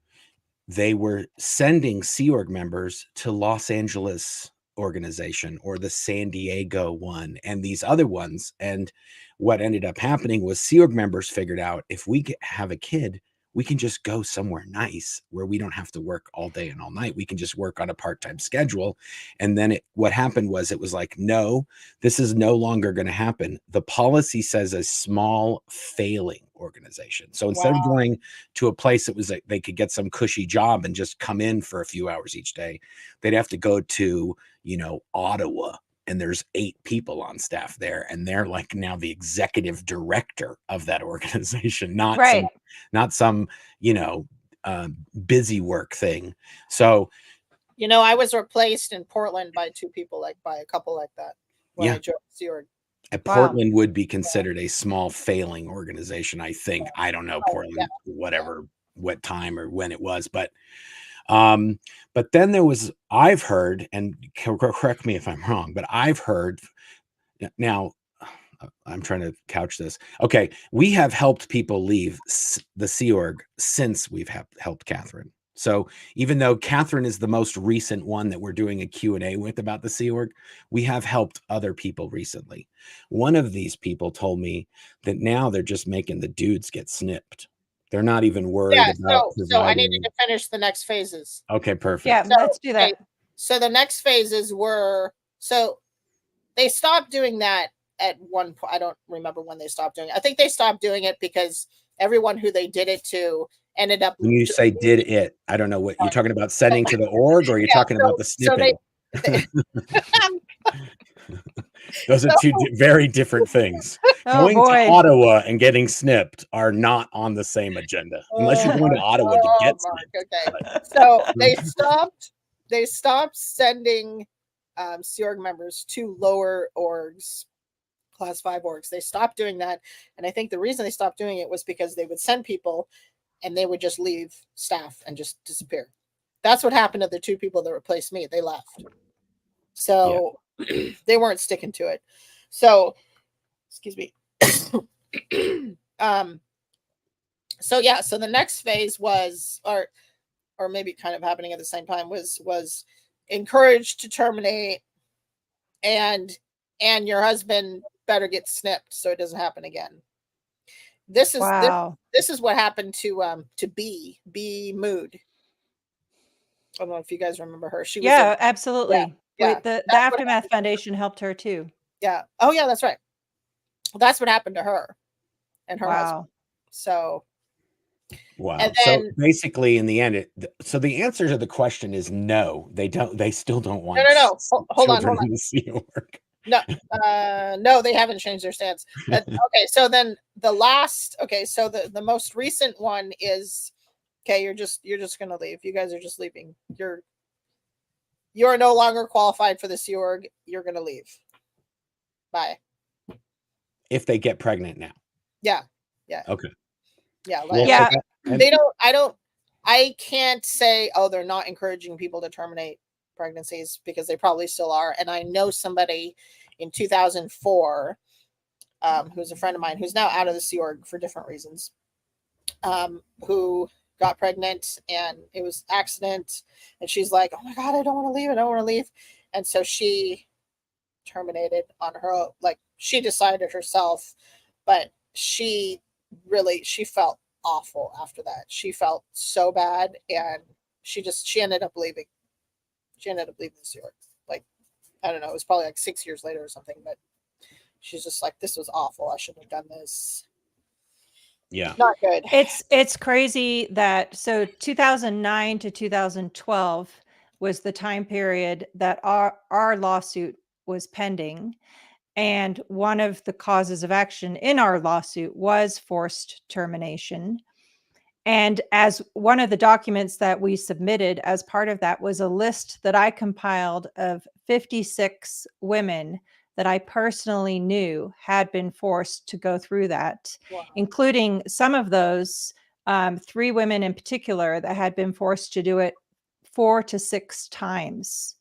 they were sending Sea Org members to Los Angeles organization or the San Diego one and these other ones. And what ended up happening was Sea Org members figured out if we have a kid, we can just go somewhere nice where we don't have to work all day and all night. We can just work on a part-time schedule. And then what happened was it was like, no, this is no longer going to happen. The policy says a small failing organization. So instead of Wow. going to a place that was like they could get some cushy job and just come in for a few hours each day, they'd have to go to, Ottawa, and there's 8 people on staff there, and they're like now the executive director of that organization, not Right. some busy work thing. So I was replaced in Portland by a couple like that when Yeah. I joined Sea Org. Wow. Portland would be considered a small failing organization, I think. I don't know Portland, yeah. whatever, what time or when it was, but then there was, I've heard, and correct me if I'm wrong, but I've heard now. I'm trying to couch this. Okay, we have helped people leave the Sea Org since we've helped Katherine. So even though Katherine is the most recent one that we're doing a Q&A with about the Sea Org, we have helped other people recently. One of these people told me that now they're just making the dudes get snipped. They're not even worried about So I needed providing. to finish the next phases. Okay, perfect. Yeah, So, let's do that. okay, so the next phases were, so they stopped doing that at one point. I don't remember when they stopped doing it. I think they stopped doing it because everyone who they did it to ended up. When you say did it, I don't know what you're talking about, sending to the org, or you're talking about the snipping. Those are two very different things. Oh Going boy. to Ottawa and getting snipped are not on the same agenda, unless you're going to Ottawa to get snipped. Okay, so they stopped sending Sea Org members to lower orgs, class 5 orgs. They stopped doing that, and I think the reason they stopped doing it was because they would send people and they would just leave staff and just disappear. That's what happened to the 2 people that replaced me. They left. So they weren't sticking to it. So, excuse me. So the next phase was, or maybe kind of happening at the same time, was encouraged to terminate, and your husband better get snipped so it doesn't happen again. This is Wow. this is what happened to B Mood. I don't know if you guys remember her. She was absolutely. yeah, The that's what Aftermath Foundation helped her too. Yeah. Oh yeah, that's right. That's what happened to her and her husband. Wow. So wow. And So then- basically, in the end, so the answer to the question is no. They don't. They still don't want. No. Hold on. children in the Sea Org. No, they haven't changed their stance. Okay, so then the last. Okay, so the most recent one is. Okay, you're just gonna leave. You guys are just leaving. You're no longer qualified for the Sea Org. You're gonna leave. Bye. If they get pregnant now. Yeah. Okay. Yeah. Well, Yeah. They don't. I can't say, oh, they're not encouraging people to terminate pregnancies, because they probably still are. And I know somebody in 2004, who's a friend of mine, who's now out of the Sea Org for different reasons, who got pregnant, and it was accident. And she's like, oh my God, I don't want to leave. I don't want to leave. And so she terminated on her own. Like, she decided herself, but she felt awful after that. She felt so bad, and she ended up leaving. She ended up leaving the Sea Org. Like, I don't know, it was probably like 6 years later or something, but she's just like, this was awful. I shouldn't have done this. Yeah. Not good. It's crazy that 2009 to 2012 was the time period that our lawsuit was pending. And one of the causes of action in our lawsuit was forced termination. And as one of the documents that we submitted as part of that was a list that I compiled of 56 women that I personally knew had been forced to go through that, Wow. including some of those, 3 women in particular that had been forced to do it 4 to 6 times.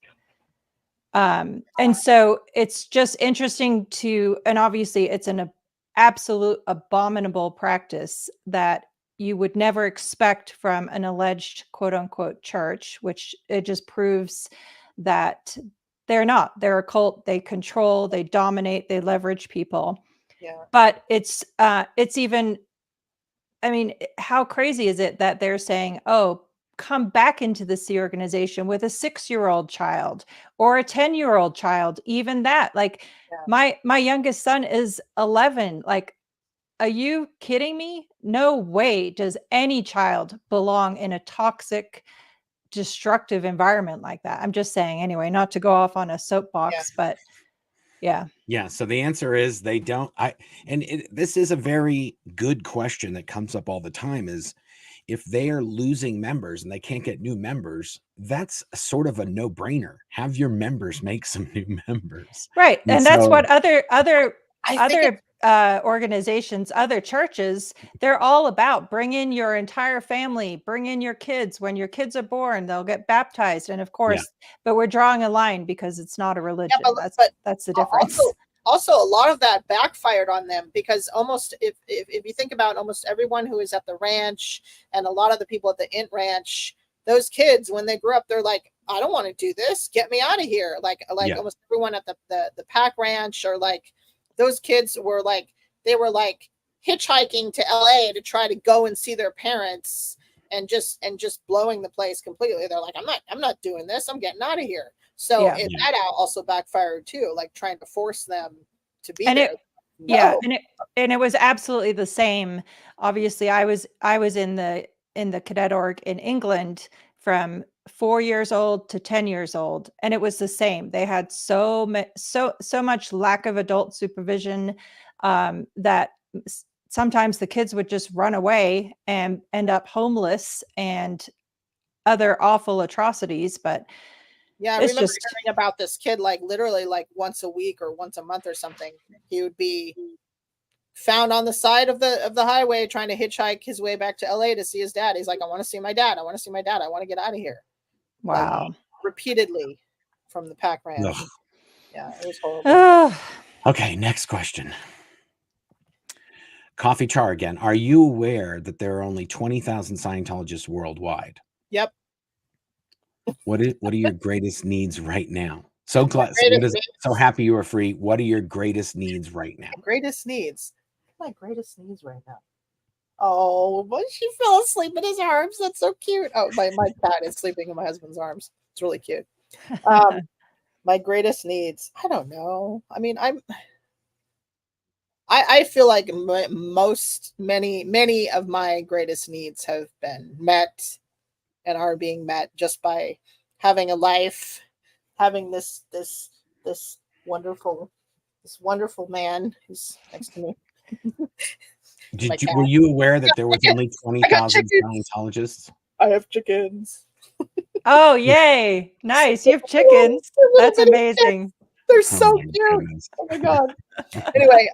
And so it's just interesting and obviously it's an absolute abominable practice that you would never expect from an alleged quote unquote church, which it just proves that they're a cult. They control, they dominate, they leverage people. Yeah. But it's even, I mean, how crazy is it that they're saying, oh, come back into the Sea organization with a 6-year-old child or a 10-year-old child, even that. Like my youngest son is 11. Like, are you kidding me? No way does any child belong in a toxic, destructive environment like that. I'm just saying, anyway, not to go off on a soapbox, but yeah. Yeah. So the answer is they don't. This is a very good question that comes up all the time, is if they are losing members and they can't get new members, that's sort of a no-brainer. Have your members make some new members. Right. And that's what other I organizations, other churches, they're all about. Bring in your entire family, bring in your kids. When your kids are born, they'll get baptized. And of course, but we're drawing a line because it's not a religion. That's the difference. Also, a lot of that backfired on them, because almost if you think about almost everyone who is at the ranch and a lot of the people at the Int Ranch, those kids, when they grew up, they're like, I don't want to do this. Get me out of here. Like almost everyone at the Pack Ranch, or like those kids were like, they were like hitchhiking to LA to try to go and see their parents, and just blowing the place completely. They're like, I'm not doing this. I'm getting out of here. So that also backfired too, like trying to force them to be there. And it was absolutely the same. Obviously, I was in the cadet org in England from 4 years old to 10 years old, and it was the same. They had so much lack of adult supervision that sometimes the kids would just run away and end up homeless and other awful atrocities. But yeah, I remember hearing about this kid, like literally like once a week or once a month or something, he would be found on the side of the highway trying to hitchhike his way back to LA to see his dad. He's like, I want to see my dad. I want to see my dad. I want to get out of here. Wow. Like, repeatedly from the Pack Ranch. Ugh. Yeah, it was horrible. Okay, next question. Coffee Char again. Are you aware that there are only 20,000 Scientologists worldwide? Yep. What are your greatest needs right now? So glad, so happy you are free. What are your greatest needs right now? Greatest needs. My greatest needs right now. Oh, but she fell asleep in his arms. That's so cute. Oh, my cat is sleeping in my husband's arms. It's really cute. My greatest needs. I don't know. I mean, I feel like many of my greatest needs have been met and are being met just by having a life, having this wonderful man who's next to me. Were you aware that there was only 20,000 Scientologists? I have chickens. Oh, yay. Nice. You have chickens. That's amazing. They're so cute. Goodness. Oh my God. Anyway,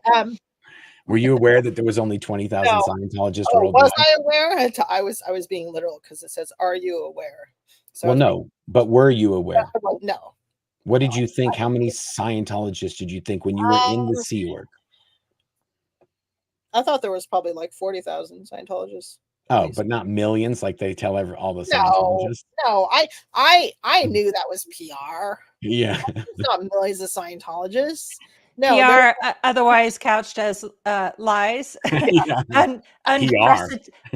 were you aware that there was only 20,000 Scientologists worldwide? Was I aware? I was being literal, because it says, "Are you aware?" So no, but were you aware? No. What did you think? How many Scientologists did you think when you were in the Sea Org? I thought there was probably like 40,000 Scientologists. Oh, but not millions, like they tell all the Scientologists. No, I knew that was PR. Yeah, it's not millions of Scientologists. No, PR, otherwise couched as lies.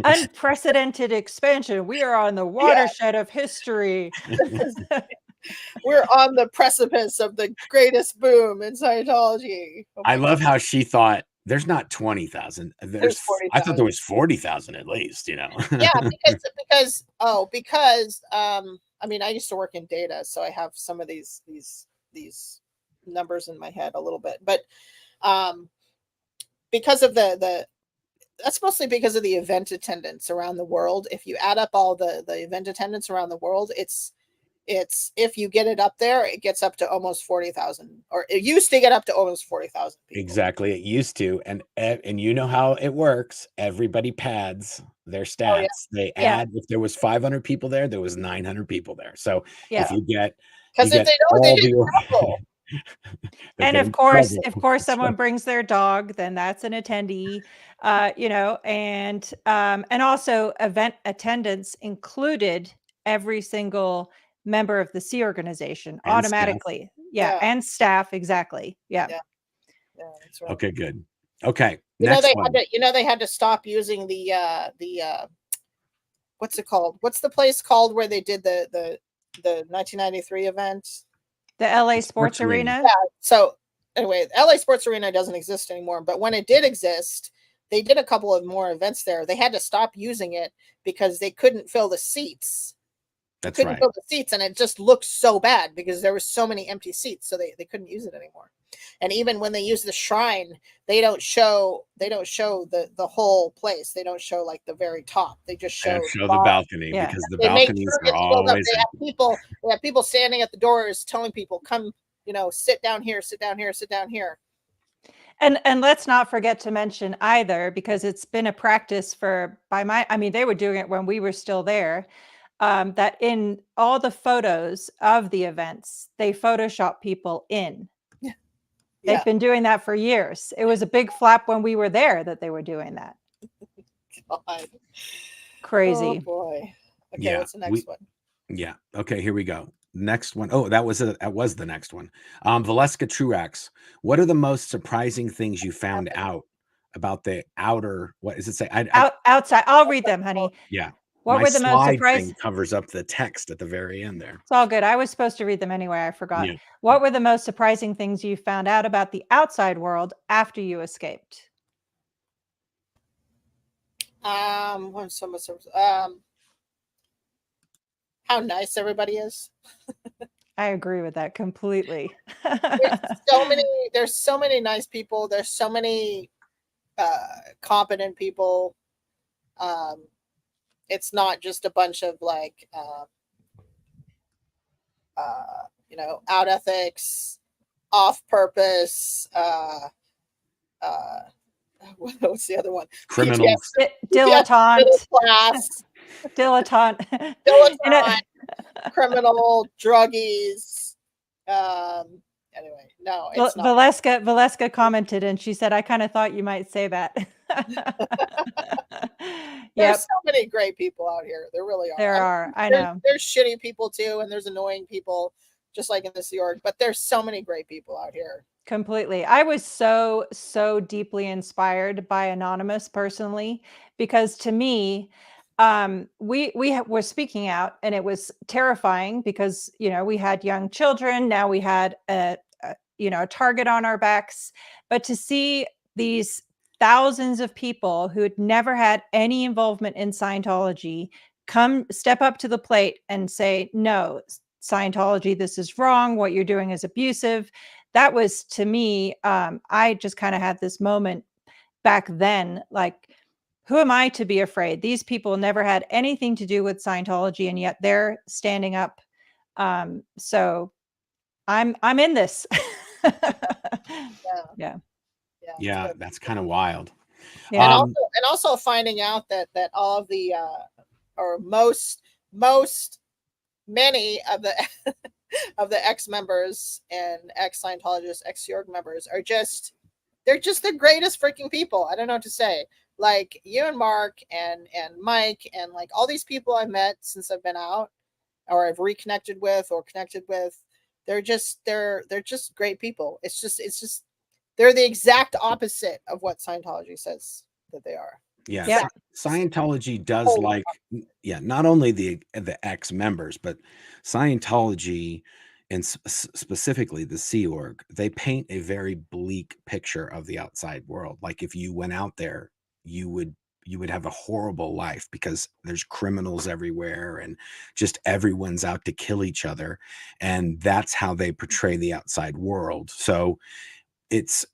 Unprecedented expansion. We are on the watershed of history. We're on the precipice of the greatest boom in Scientology. I love how she thought there's not 20,000. There's 40,000. I thought there was 40,000 at least, Yeah, because I mean, I used to work in data, so I have some of these numbers in my head a little bit, but because of that's mostly because of the event attendance around the world. If you add up all the event attendance around the world, it's it's, if you get it up there, it gets up to almost 40,000, or it used to get up to almost 40,000 people. Exactly. It used to. And you know how it works. Everybody pads their stats. Oh, yeah. They Yeah. add, if there was 500 people there, there was 900 people there. So Yeah. if you get, Because if they know they get in trouble. And of course, someone brings their dog, then that's an attendee, you know, and also event attendance included every single member of the Sea organization And automatically. Yeah. And staff. Exactly. Yeah. Yeah, that's right. Okay, good. Okay. You know, Next one. they had to stop using the what's it called? What's the place called where they did the 1993 event? The LA Sports Arena. Yeah. So anyway, LA Sports Arena doesn't exist anymore, but when it did exist, they did a couple of more events there. They had to stop using it because they couldn't fill the seats. That's couldn't right. fill the seats, and it just looked so bad because there were so many empty seats, so they couldn't use it anymore. And even when they use the shrine, they don't show the whole place. They don't show like the very top. They just show the balcony, Yeah. because the they make balconies sure are it's filled up. always They have people standing at the doors telling people, come, you know, sit down here, sit down here, sit down here. And let's not forget to mention either, because it's been a practice they were doing it when we were still there, that in all the photos of the events, they Photoshop people in. Yeah. They've been doing that for years. It was a big flap when we were there that they were doing that. God. Crazy. Oh boy. Okay, Yeah, what's the next one? Yeah. Okay, here we go. Next one. Oh, that was the next one. Valeska Truax. What are the most surprising things you found out about the outer, what does it say? Outside. I'll read them, honey. Yeah. What My were the most slide surprising? thing covers up the text at the very end there. It's all good. I was supposed to read them anyway. I forgot. Yeah. What were the most surprising things you found out about the outside world after you escaped? How nice everybody is. I agree with that completely. There's so many nice people. There's so many competent people. It's not just a bunch of like you know, out ethics, off purpose, what's the other one? Criminals. Dilettante. Dilettante, criminal, druggies. Anyway, no, it's not. Valeska commented and she said, I kind of thought you might say that. There's so many great people out here. There really are. There are. I know. There's shitty people too, and there's annoying people, just like in the Sea Org, but there's so many great people out here. Completely. I was so deeply inspired by Anonymous personally, because to me, we were speaking out and it was terrifying because, you know, we had young children. Now we had a target on our backs, but to see these thousands of people who had never had any involvement in Scientology step up to the plate and say, no, Scientology, this is wrong. What you're doing is abusive. That was, to me, I just kind of had this moment back then, like, who am I to be afraid? These people never had anything to do with Scientology, and yet they're standing up. So I'm in this. Yeah, that's kind of wild. Yeah. And also finding out that all of the or many of the of the ex-members and ex-Scientologists, ex-Sea Org members are they're just the greatest freaking people. I don't know what to say. Like you and Mark and Mike and like all these people I've met since I've been out or I've reconnected with or connected with, they're just great people. It's just they're the exact opposite of what Scientology says that they are. Yeah. Scientology does not only the ex-members, but Scientology and specifically the Sea Org, they paint a very bleak picture of the outside world. Like if you went out there, you would have a horrible life because there's criminals everywhere and just everyone's out to kill each other. And that's how they portray the outside world. So it's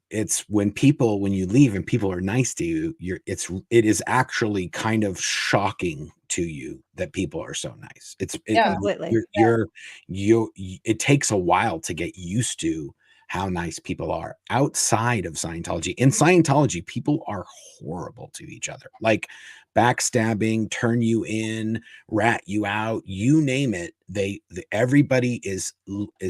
when you leave and people are nice to you, it is actually kind of shocking to you that people are so nice. Yeah. Completely. It takes a while to get used to how nice people are outside of Scientology. In Scientology, people are horrible to each other, like backstabbing, turn you in, rat you out, you name it. Everybody is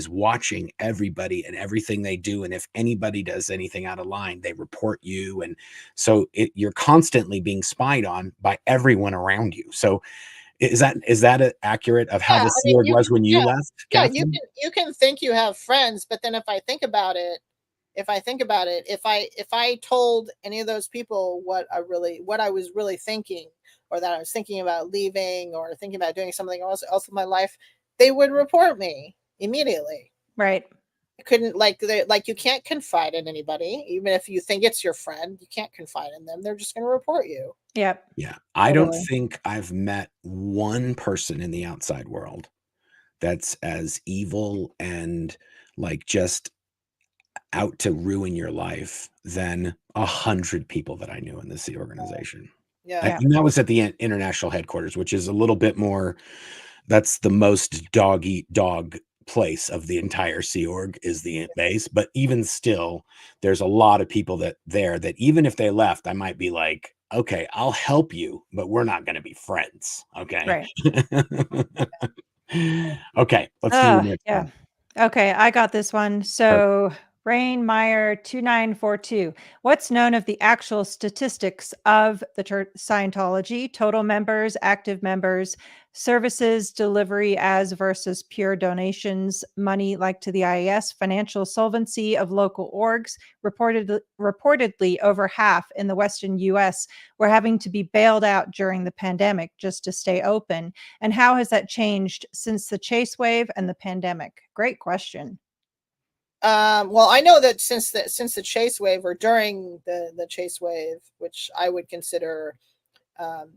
watching everybody and everything they do. And if anybody does anything out of line, they report you. And so you're constantly being spied on by everyone around you. So is that accurate of how Yeah, the I Sea mean, Org was when you left, yeah, Katherine? you can think you have friends, but then if I think about it, if I told any of those people what I was really thinking, or that I was thinking about leaving or thinking about doing something else with my life, they would report me immediately. Right. I couldn't, you can't confide in anybody, even if you think it's your friend. You can't confide in them. They're just going to report you. Yep. Yeah. I don't Totally. think I've met one person in the outside world that's as evil and like just out to ruin your life than 100 people that I knew in the Sea organization. Yeah. Yeah. And that was at the international headquarters, which is a little bit more, that's the most dog eat dog place of the entire Sea Org is the base. But even still, there's a lot of people that even if they left, I might be like, okay, I'll help you, but we're not going to be friends. Okay. Right. Okay. Let's do the next Yeah. one. Okay, I got this one. So Rain Meyer 2942. What's known of the actual statistics of the Scientology? Total members, active members, services delivery as versus pure donations, money like to the IAS, financial solvency of local orgs. Reportedly, over half in the Western U.S. were having to be bailed out during the pandemic just to stay open. And how has that changed since the Chase wave and the pandemic? Great question. Well, I know that since the Chase wave, or during the Chase wave, which I would consider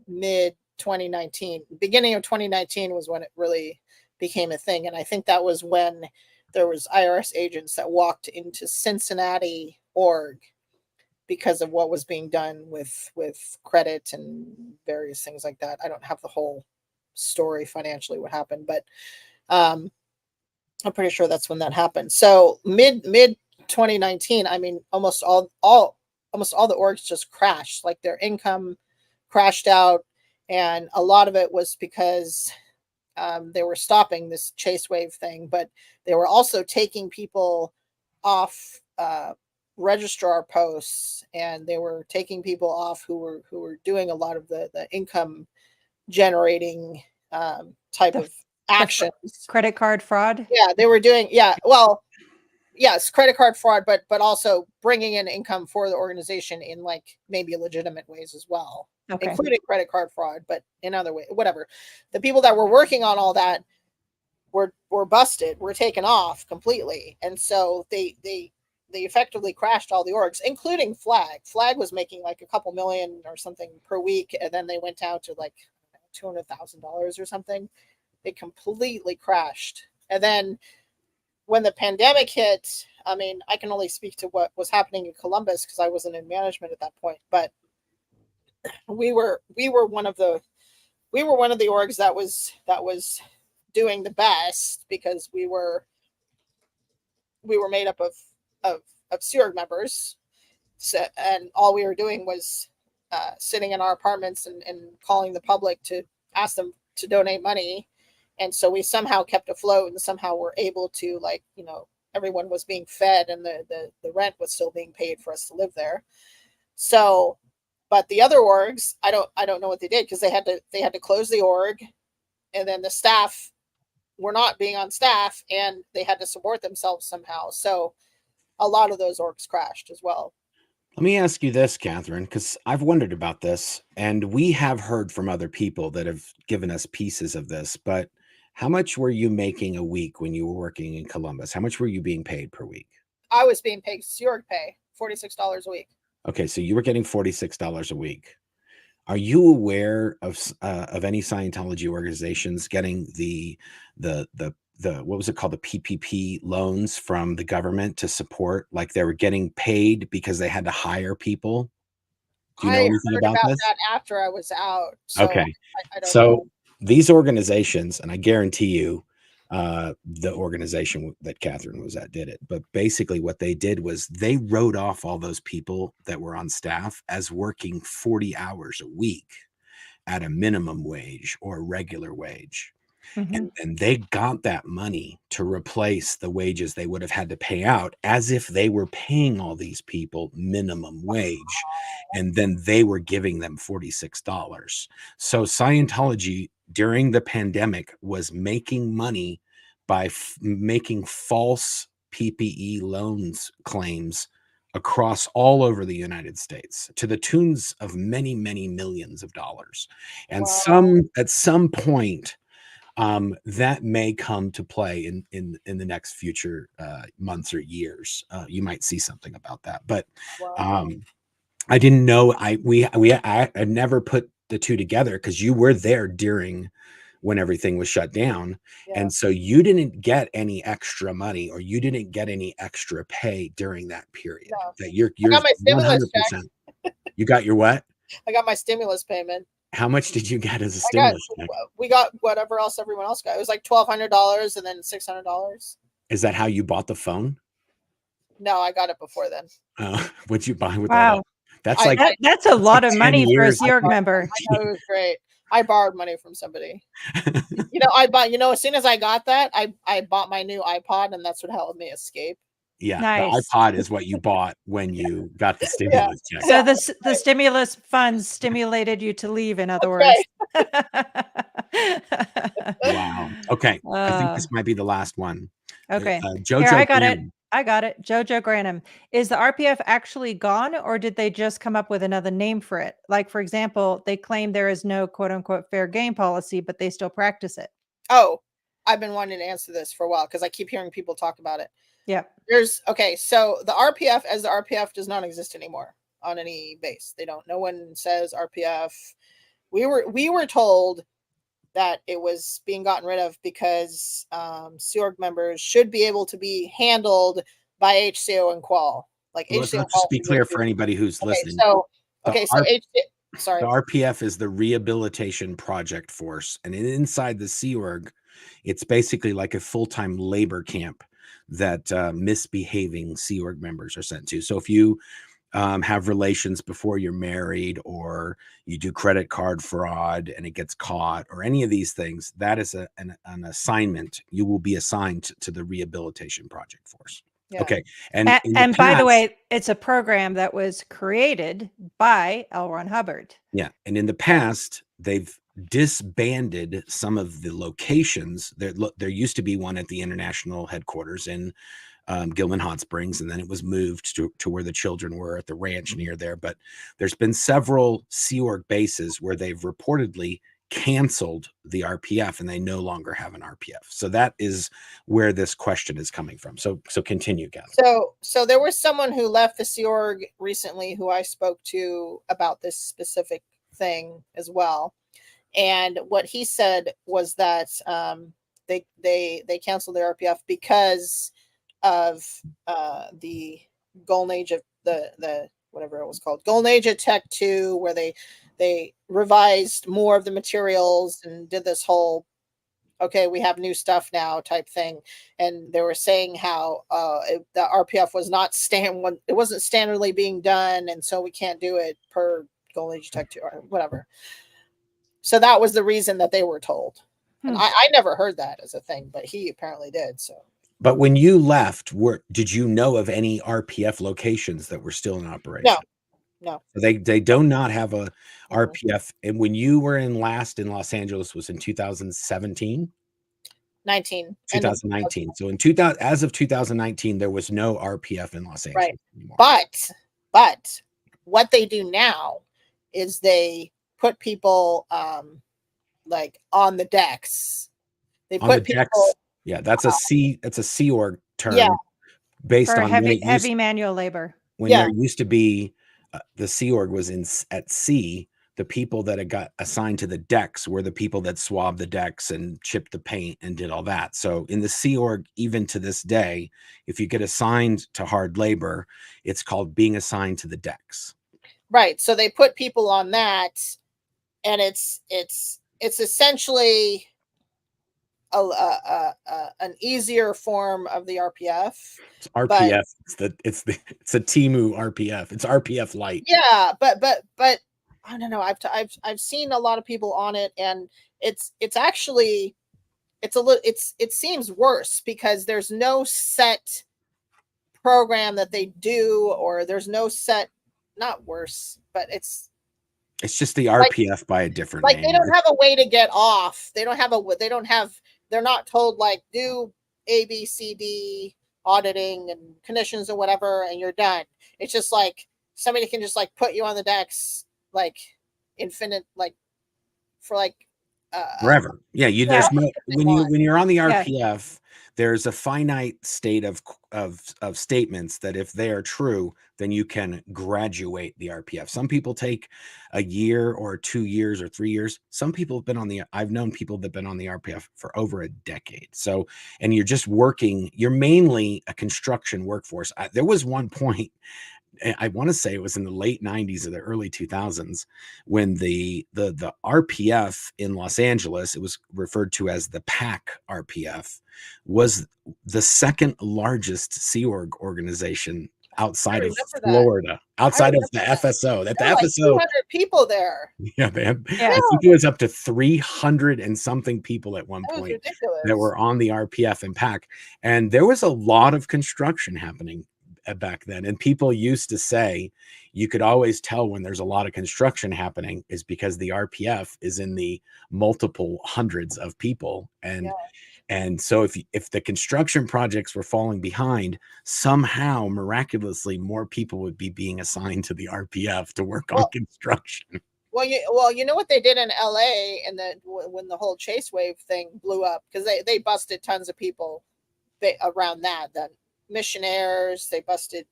mid 2019, beginning of 2019 was when it really became a thing. And I think that was when there was IRS agents that walked into Cincinnati org because of what was being done with credit and various things like that. I don't have the whole story financially what happened, but I'm pretty sure that's when that happened. So mid 2019, I mean, almost all the orgs just crashed. Like their income crashed out, and a lot of it was because they were stopping this Chase wave thing, but they were also taking people off registrar posts, and they were taking people off who were doing a lot of the income generating type of actions. Credit card fraud. Yeah, they were doing. Yeah, well, yes, credit card fraud, but also bringing in income for the organization in like maybe legitimate ways as well, including credit card fraud, but in other ways, whatever. The people that were working on all that were busted, were taken off completely, and so they effectively crashed all the orgs, including Flag. Flag was making like a couple million or something per week, and then they went down to like $200,000 or something. They completely crashed. And then when the pandemic hit, I mean, I can only speak to what was happening in Columbus because I wasn't in management at that point, but we were one of the orgs that was doing the best, because we were made up of Sea Org members. So, and all we were doing was sitting in our apartments and calling the public to ask them to donate money. And so we somehow kept afloat, and somehow were able to, like, everyone was being fed, and the rent was still being paid for us to live there. So, but the other orgs, I don't know what they did, because they had to close the org, and then the staff were not being on staff, and they had to support themselves somehow. So a lot of those orgs crashed as well. Let me ask you this, Katherine, because I've wondered about this, and we have heard from other people that have given us pieces of this, but how much were you making a week when you were working in Columbus? How much were you being paid per week? I was being paid Sea Org pay, $46 a week. Okay, so you were getting $46 a week. Are you aware of any Scientology organizations getting the what was it called, the PPP loans from the government to support, like they were getting paid because they had to hire people? Do you know I anything heard about about this? that after I was out. So Okay. I don't So know. these organizations, and I guarantee you, the organization that Katherine was at did it. But basically, what they did was they wrote off all those people that were on staff as working 40 hours a week at a minimum wage or regular wage. Mhm. And they got that money to replace the wages they would have had to pay out, as if they were paying all these people minimum wage. And then they were giving them $46. So Scientology during the pandemic was making money by making false PPE loans claims across all over the United States to the tunes of many, many millions of dollars. And Wow. at some point, that may come to play in the next future months or years. You might see something about that, but Wow. I didn't know. I never put the two together because you were there during when everything was shut down, Yeah. and so you didn't get any extra money or you didn't get any extra pay during that period. No. That you're I got my stimulus 100%. You got your what? I got my stimulus payment. How much did you get as a I got stimulus check? we got whatever else everyone else got. It was like $1,200 and then $600. Is that how you bought the phone? No, I got it before then. What'd you buy with that? Wow. That's like That's a lot of 10 money for a years. Sea Org member. I know, it was great. I borrowed money from somebody. You know, as soon as I got that, I bought my new iPod, and that's what helped me escape. Yeah, Nice. the iPod is what you bought when you got the stimulus check. So the stimulus funds stimulated you to leave, in other That's words. Wow. Okay, I think this might be the last one. Okay. Jojo Here, I got Granum. I got it. Jojo Granum. Is the RPF actually gone, or did they just come up with another name for it? Like, for example, they claim there is no quote unquote fair game policy, but they still practice it. Oh, I've been wanting to answer this for a while because I keep hearing people talk about it. Yep. So the RPF does not exist anymore on any base. No one says RPF. We were told that it was being gotten rid of because Sea Org members should be able to be handled by HCO and Qual. Like Let's HCO. just be clear for anybody who's listening. The RPF is the Rehabilitation Project Force, and inside the Sea Org, it's basically like a full-time labor camp that misbehaving Sea Org members are sent to. So if you have relations before you're married, or you do credit card fraud and it gets caught, or any of these things, that is an assignment. You will be assigned to the Rehabilitation Project Force. Yeah. Okay. And by the way, it's a program that was created by L. Ron Hubbard. Yeah. And in the past, they've disbanded some of the locations. There used to be one at the international headquarters in Gilman Hot Springs, and then it was moved to where the children were at the ranch near there. But there's been several Sea Org bases where they've reportedly canceled the RPF, and they no longer have an RPF. So that is where this question is coming from. So continue, Katherine. So there was someone who left the Sea Org recently who I spoke to about this specific thing as well. And what he said was that they canceled their RPF because of the Golden Age of the whatever it was called, Golden Age of Tech 2, where they revised more of the materials and did this whole okay, we have new stuff now type thing. And they were saying how the RPF was not it wasn't standardly being done, and so we can't do it per Golden Age of Tech 2 or whatever. So that was the reason that they were told. And I never heard that as a thing, but he apparently did. So. But when you left, did you know of any RPF locations that were still in operation? No. They do not have a RPF. And when you were last in Los Angeles was in 2017? 2019. So as of 2019, there was no RPF in Los Angeles anymore. But what they do now is they put people like on the decks. They put people decks. Yeah, that's a Sea Org term based for on heavy manual labor. When there used to be the Sea Org was at sea, the people that had got assigned to the decks were the people that swabbed the decks and chipped the paint and did all that. So in the Sea Org, even to this day, if you get assigned to hard labor, it's called being assigned to the decks. Right. So they put people on that, and it's essentially an easier form of the RPF. It's RPF. It's a Timu RPF. It's RPF light. Yeah, but I don't know. I've seen a lot of people on it, and it's actually it seems worse because there's no set program that they do, or there's no set, not worse, but it's just the RPF by a different name. They don't have a way to get off. They're not told like do A, B, C, D auditing and conditions or whatever, and you're done. It's just like somebody can just like put you on the decks like infinite, like for like forever. Yeah, there's no when you're on the RPF, there's a finite state of statements that if they are true, then you can graduate the RPF. Some people take a year or 2 years or 3 years. Some people have been I've known people that have been on the RPF for over a decade. So, and you're just working, you're mainly a construction workforce. There was one point, I want to say it was in the late 90s or the early 2000s, when the RPF in Los Angeles, it was referred to as the PAC RPF, was the second largest Sea Org organization outside of Florida, outside of the FSO. That the like FSO, 200 people there. Yeah, man. I think it was up to 300 and something people at one point that were on the RPF and PAC, and there was a lot of construction happening back then. And people used to say you could always tell when there's a lot of construction happening is because the RPF is in the multiple hundreds of people. And so if the construction projects were falling behind, somehow miraculously more people would be being assigned to the RPF to work on construction. Well, you know what they did in LA, and when the whole chase wave thing blew up, because they busted tons of people around that. The missionaires, they busted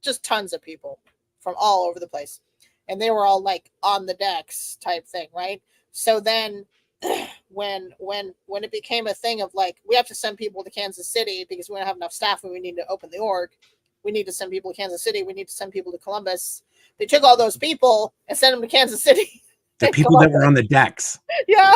just tons of people from all over the place, and they were all like on the decks type thing, right? So then when it became a thing of like, we have to send people to Kansas City because we don't have enough staff and we need to open the org, we need to send people to Kansas City, we need to send people to Columbus. They took all those people and sent them to Kansas City. The people that were on the decks. Yeah.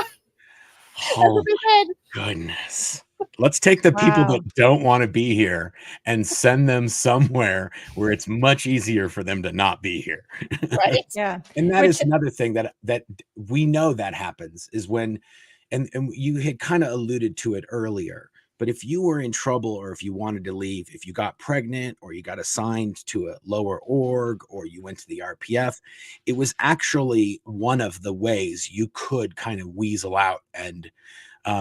Oh my goodness. Let's take the people that don't want to be here and send them somewhere where it's much easier for them to not be here. Right. Yeah. And that is another thing that we know that happens is when, and you had kind of alluded to it earlier, but if you were in trouble or if you wanted to leave, if you got pregnant or you got assigned to a lower org or you went to the RPF, it was actually one of the ways you could kind of weasel out and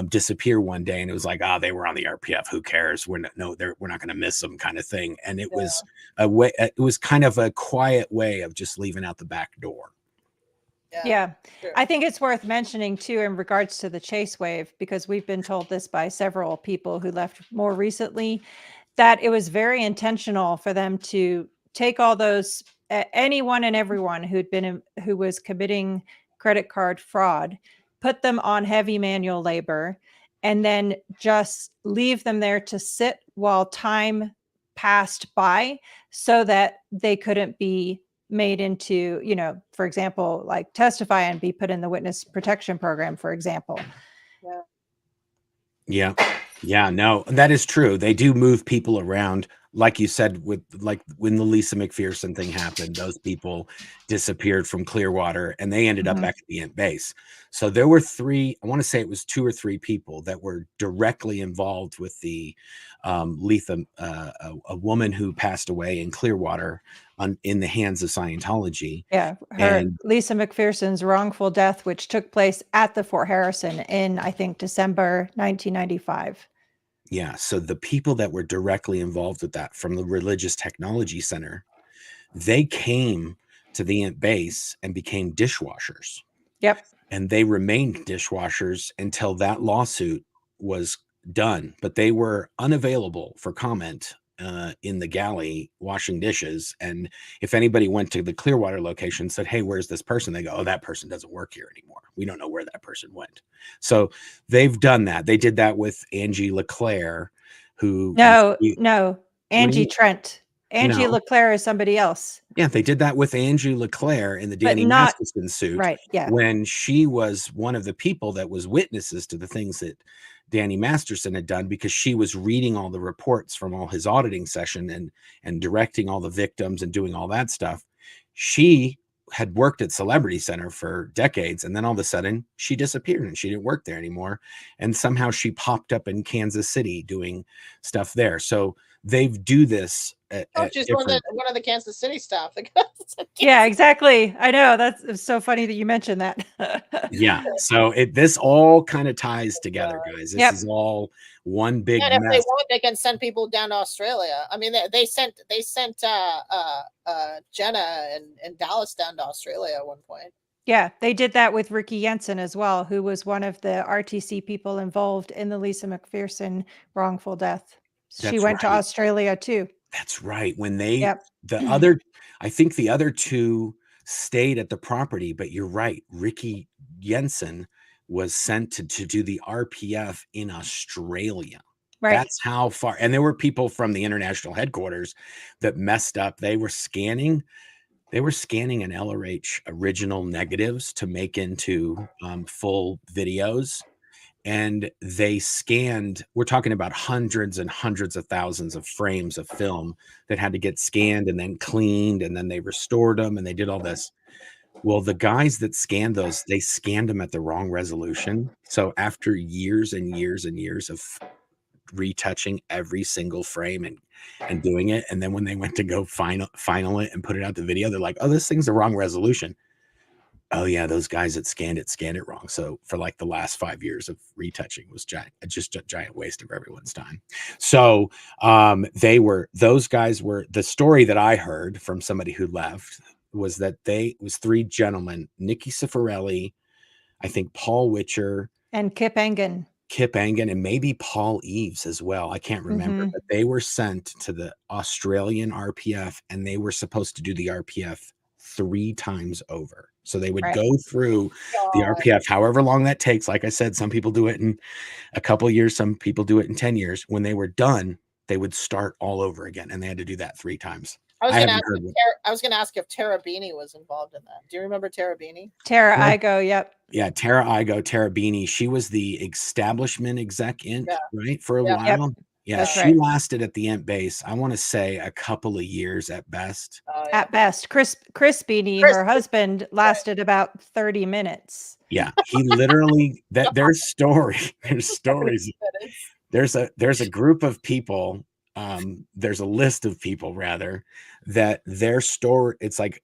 disappear one day. And it was like, they were on the RPF, who cares, we're not going to miss them, kind of thing. And it was a way, it was kind of a quiet way of just leaving out the back door. Yeah. I think it's worth mentioning too in regards to the chase wave, because we've been told this by several people who left more recently, that it was very intentional for them to take all those anyone and everyone who was committing credit card fraud, put them on heavy manual labor, and then just leave them there to sit while time passed by so that they couldn't be made into, for example, like testify and be put in the witness protection program, for example. Yeah, no, that is true. They do move people around. Like you said, with like when the Lisa McPherson thing happened, those people disappeared from Clearwater and they ended up back at the Ent base. So there were I want to say it was 2 or 3 people that were directly involved with the Letha, a woman who passed away in Clearwater in the hands of Scientology. Yeah, Lisa McPherson's wrongful death, which took place at the Fort Harrison in, I think, December 1995. Yeah, so the people that were directly involved with that from the Religious Technology Center, they came to the Ent base and became dishwashers. Yep. And they remained dishwashers until that lawsuit was done. But they were unavailable for comment in the galley washing dishes. And if anybody went to the Clearwater location and said, hey, where's this person? They go, oh, that person doesn't work here anymore. We don't know where that person went. So they've done that. They did that with Angie LeClaire, who... No, Angie Trent. Angie No. LeClaire is somebody else. Yeah, they did that with Angie LeClaire in the But Danny not- Masterson suit. Right. Yeah. When she was one of the people that was witnesses to the things that Danny Masterson had done, because she was reading all the reports from all his auditing session and directing all the victims and doing all that stuff. She had worked at Celebrity Center for decades, and then all of a sudden she disappeared and she didn't work there anymore. And somehow she popped up in Kansas City doing stuff there. So they do this at She's different... one of the Kansas City staff. Yeah, exactly. I know. It's so funny that you mentioned that. Yeah. So this all kind of ties together, guys. This Yep. is all one big And if mess. they want, they can send people down to Australia. I mean, they sent Jenna and Dallas down to Australia at one point. Yeah, they did that with Ricky Jensen as well, who was one of the RTC people involved in the Lisa McPherson wrongful death. She That's went to right. Australia too. That's right. When they, Yep. I think the other two stayed at the property, but you're right. Ricky Jensen was sent to do the RPF in Australia. Right. That's how far. And there were people from the international headquarters that messed up. They were scanning an LRH original negatives to make into full videos. And they scanned, we're talking about hundreds and hundreds of thousands of frames of film that had to get scanned and then cleaned, and then they restored them and they did all this. Well, the guys that scanned those, they scanned them at the wrong resolution. So after years and years and years of retouching every single frame and doing it, and then when they went to go final it and put it out the video, they're like, oh, this thing's the wrong resolution. Oh yeah, those guys that scanned it wrong. So for like the last 5 years of retouching was just a giant waste of everyone's time. So those guys were, the story that I heard from somebody who left was that was 3 gentlemen, Nikki Cifarelli, I think Paul Witcher, And Kip Engen. and maybe Paul Eves as well. I can't remember, but they were sent to the Australian RPF, and they were supposed to do the RPF 3 times over. So they would Right. go through the RPF, however long that takes. Like I said, some people do it in a couple of years, some people do it in 10 years. When they were done, they would start all over again, and they had to do that 3 times. I was going to ask if Tara Beanie was involved in that. Do you remember Tara Beanie? Tara Igo, yep. Yeah, Tara Beanie. She was the establishment exec right, for a while. Yep. Yeah, That's she right. lasted at the Ent base, I want to say, a couple of years at best. At best. Chris Beanie, her husband, lasted about 30 minutes. Yeah, he literally there's stories. There's a group of people, there's a list of people rather, that their story, it's like,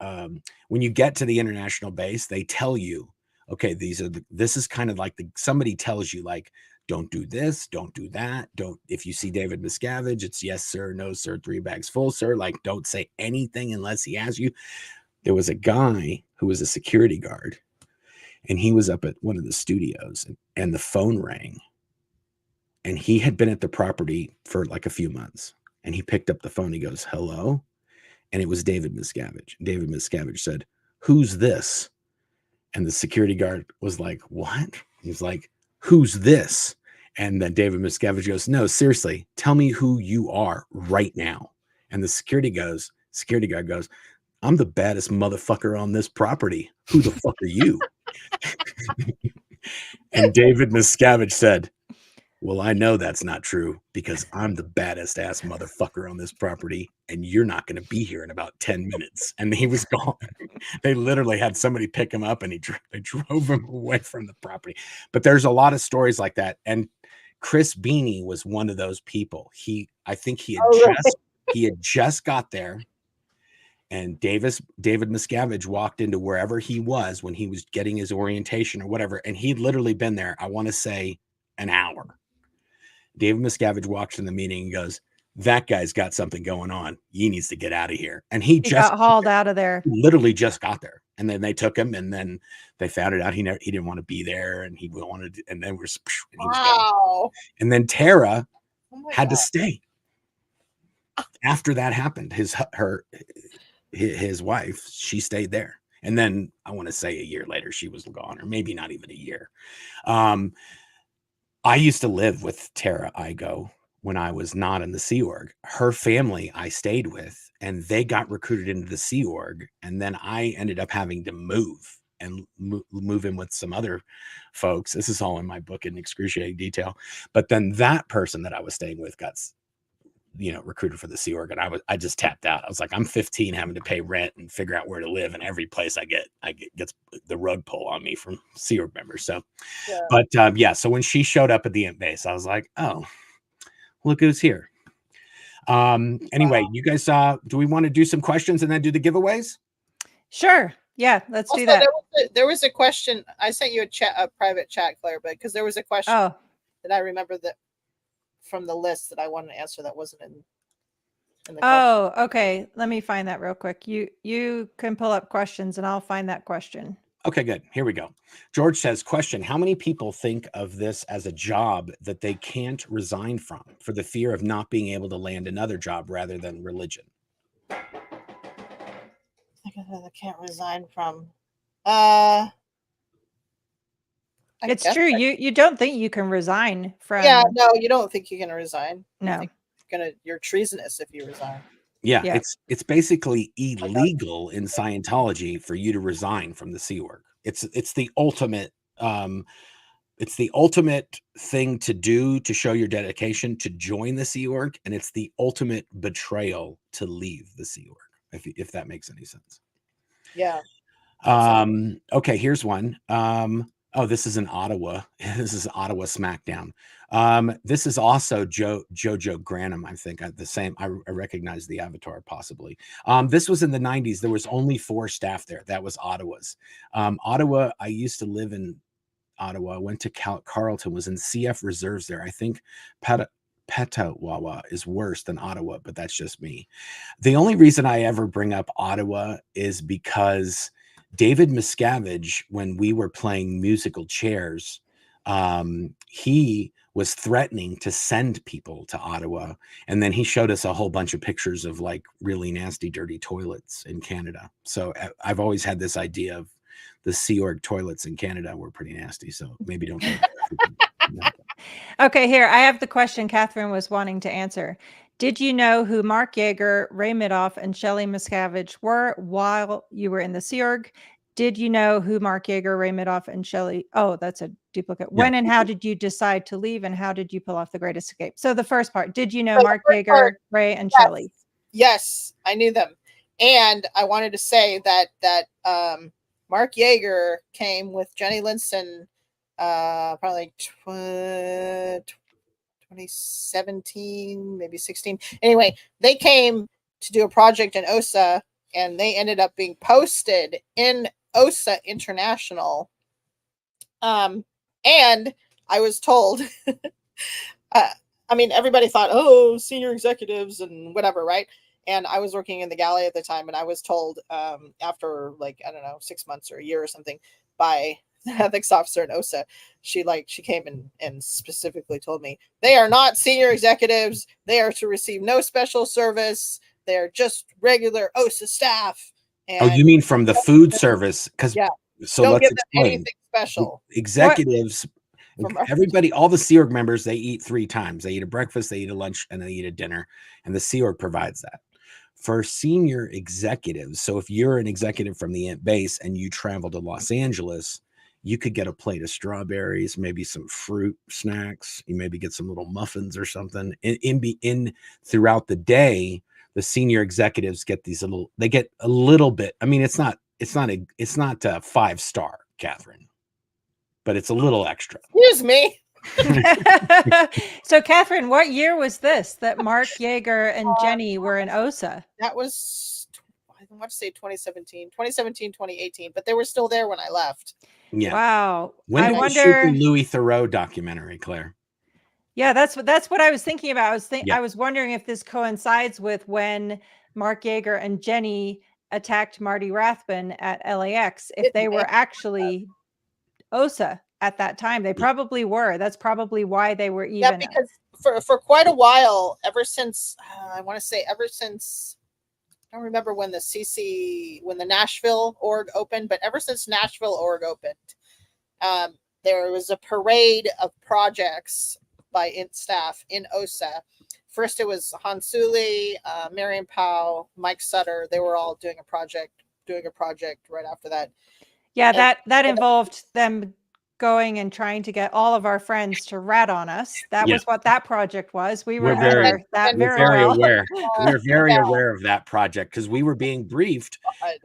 when you get to the international base, they tell you, okay, this is kind of like somebody tells you, like, don't do this, don't do that, if you see David Miscavige, it's yes sir, no sir, 3 bags full sir, like, don't say anything unless he asks you. There was a guy who was a security guard, and he was up at one of the studios, and the phone rang, and he had been at the property for like a few months, and he picked up the phone. He goes, hello. And it was David Miscavige. David Miscavige said, who's this? And the security guard was like, what? He's like, who's this? And then David Miscavige goes, no, seriously, tell me who you are right now. And the security guard goes, I'm the baddest motherfucker on this property. Who the fuck are you? And David Miscavige said, well, I know that's not true, because I'm the baddest ass motherfucker on this property, and you're not going to be here in about 10 minutes. And he was gone. They literally had somebody pick him up, and they drove him away from the property. But there's a lot of stories like that. And Chris Beanie was one of those people. I think he had just got there, and David Miscavige walked into wherever he was when he was getting his orientation or whatever, and he'd literally been there, I want to say, an hour. David Miscavige walks in the meeting and goes, that guy's got something going on. He needs to get out of here. And he just got hauled out of there. Literally just got there. And then they took him, and then they found it out he didn't want to be there, and he wanted, and then and then Tara had to stay. After that happened, his wife, she stayed there. And then I want to say a year later, she was gone, or maybe not even a year. I used to live with Tara Igo when I was not in the Sea Org. Her family I stayed with, and they got recruited into the Sea Org. And then I ended up having to move and move in with some other folks. This is all in my book in excruciating detail. But then that person that I was staying with got, recruited for the Sea Org, and I just tapped out. I was like, I'm 15, having to pay rent and figure out where to live, and every place I get gets the rug pull on me from Sea Org members. So, Yeah. but so when she showed up at the Int base, I was like, oh, look who's here. Anyway, you guys, do we want to do some questions and then do the giveaways? Sure. Yeah, let's Also, do that. there was a question. I sent you a private chat, Claire, but because there was a question that I remember that from the list that I wanted to answer that wasn't in the question. Okay. Let me find that real quick. You can pull up questions and I'll find that question. Okay, good. Here we go. George says, question, how many people think of this as a job that they can't resign from for the fear of not being able to land another job rather than religion? I can't resign from. It's true. You don't think you can resign from. Yeah, no, you don't think you can resign. No. You're treasonous if you resign. Yeah, it's basically illegal in Scientology for you to resign from the Sea Org. It's the ultimate thing to do to show your dedication to join the Sea Org, and it's the ultimate betrayal to leave the Sea Org, if that makes any sense. Yeah. Okay, here's one. This is in Ottawa. This is Ottawa Smackdown. This is also Jojo Granum, I think. The same. I recognize the avatar possibly. This was in the 90s. There was only 4 staff there. That was Ottawa's. Ottawa, I used to live in Ottawa. Went to Carleton, was in CF reserves there. I think Petawawa is worse than Ottawa, but that's just me. The only reason I ever bring up Ottawa is because David Miscavige, when we were playing musical chairs, he was threatening to send people to Ottawa. And then he showed us a whole bunch of pictures of like really nasty, dirty toilets in Canada. So I've always had this idea of the Sea Org toilets in Canada were pretty nasty. So maybe don't go there. Okay, here, I have the question Katherine was wanting to answer. Did you know who Mark Yeager, Ray Midoff, and Shelley Miscavige were while you were in the Sea Org? Did you know who Mark Yeager, Ray Midoff, and Shelley? Oh, that's a duplicate. Yeah. When and how did you decide to leave, and how did you pull off the great escape? So the first part, did you know Mark Yeager, Ray, and Shelley? Yes, I knew them. And I wanted to say that Mark Yeager came with Jenny Linson probably 2017, maybe 16. Anyway, they came to do a project in OSA, and they ended up being posted in OSA International. And I was told, everybody thought, oh, senior executives and whatever, right? And I was working in the galley at the time, and I was told after 6 months or a year or something by the ethics officer in OSA, she came and specifically told me they are not senior executives. They are to receive no special service. They're just regular OSA staff. And you mean from the food service? Because so don't let's give them explain. anything special. Executives, everybody, all the Sea Org members, they eat 3 times. They eat a breakfast, they eat a lunch, and they eat a dinner. And the Sea Org provides that. For senior executives, so if you're an executive from the Int base and you travel to Los Angeles, you could get a plate of strawberries, maybe some fruit snacks. You maybe get some little muffins or something. In throughout the day, the senior executives get they get a little bit. I mean, it's not a 5-star, Katherine, but it's a little extra. Excuse me. So, Katherine, what year was this that Mark Yeager and Jenny were in OSA? That was, I want to say 2017, 2018, but they were still there when I left. Yeah. Wow. When did you shoot the Louis Theroux documentary, Claire? Yeah, that's what I was thinking about. I was wondering if this coincides with when Mark Yeager and Jenny attacked Marty Rathbun at LAX. If they were actually OSA at that time, they probably were. That's probably why they were even. Yeah, because for quite a while, ever since I don't remember when the Nashville org opened, but ever since Nashville org opened, there was a parade of projects by staff in OSA. First, it was Hansuli, Marion Powell, Mike Sutter. They were all doing a project right after that. Yeah, that involved them going and trying to get all of our friends to rat on us. That was what that project was. We were very aware. We're very Yeah. aware of that project because we were being briefed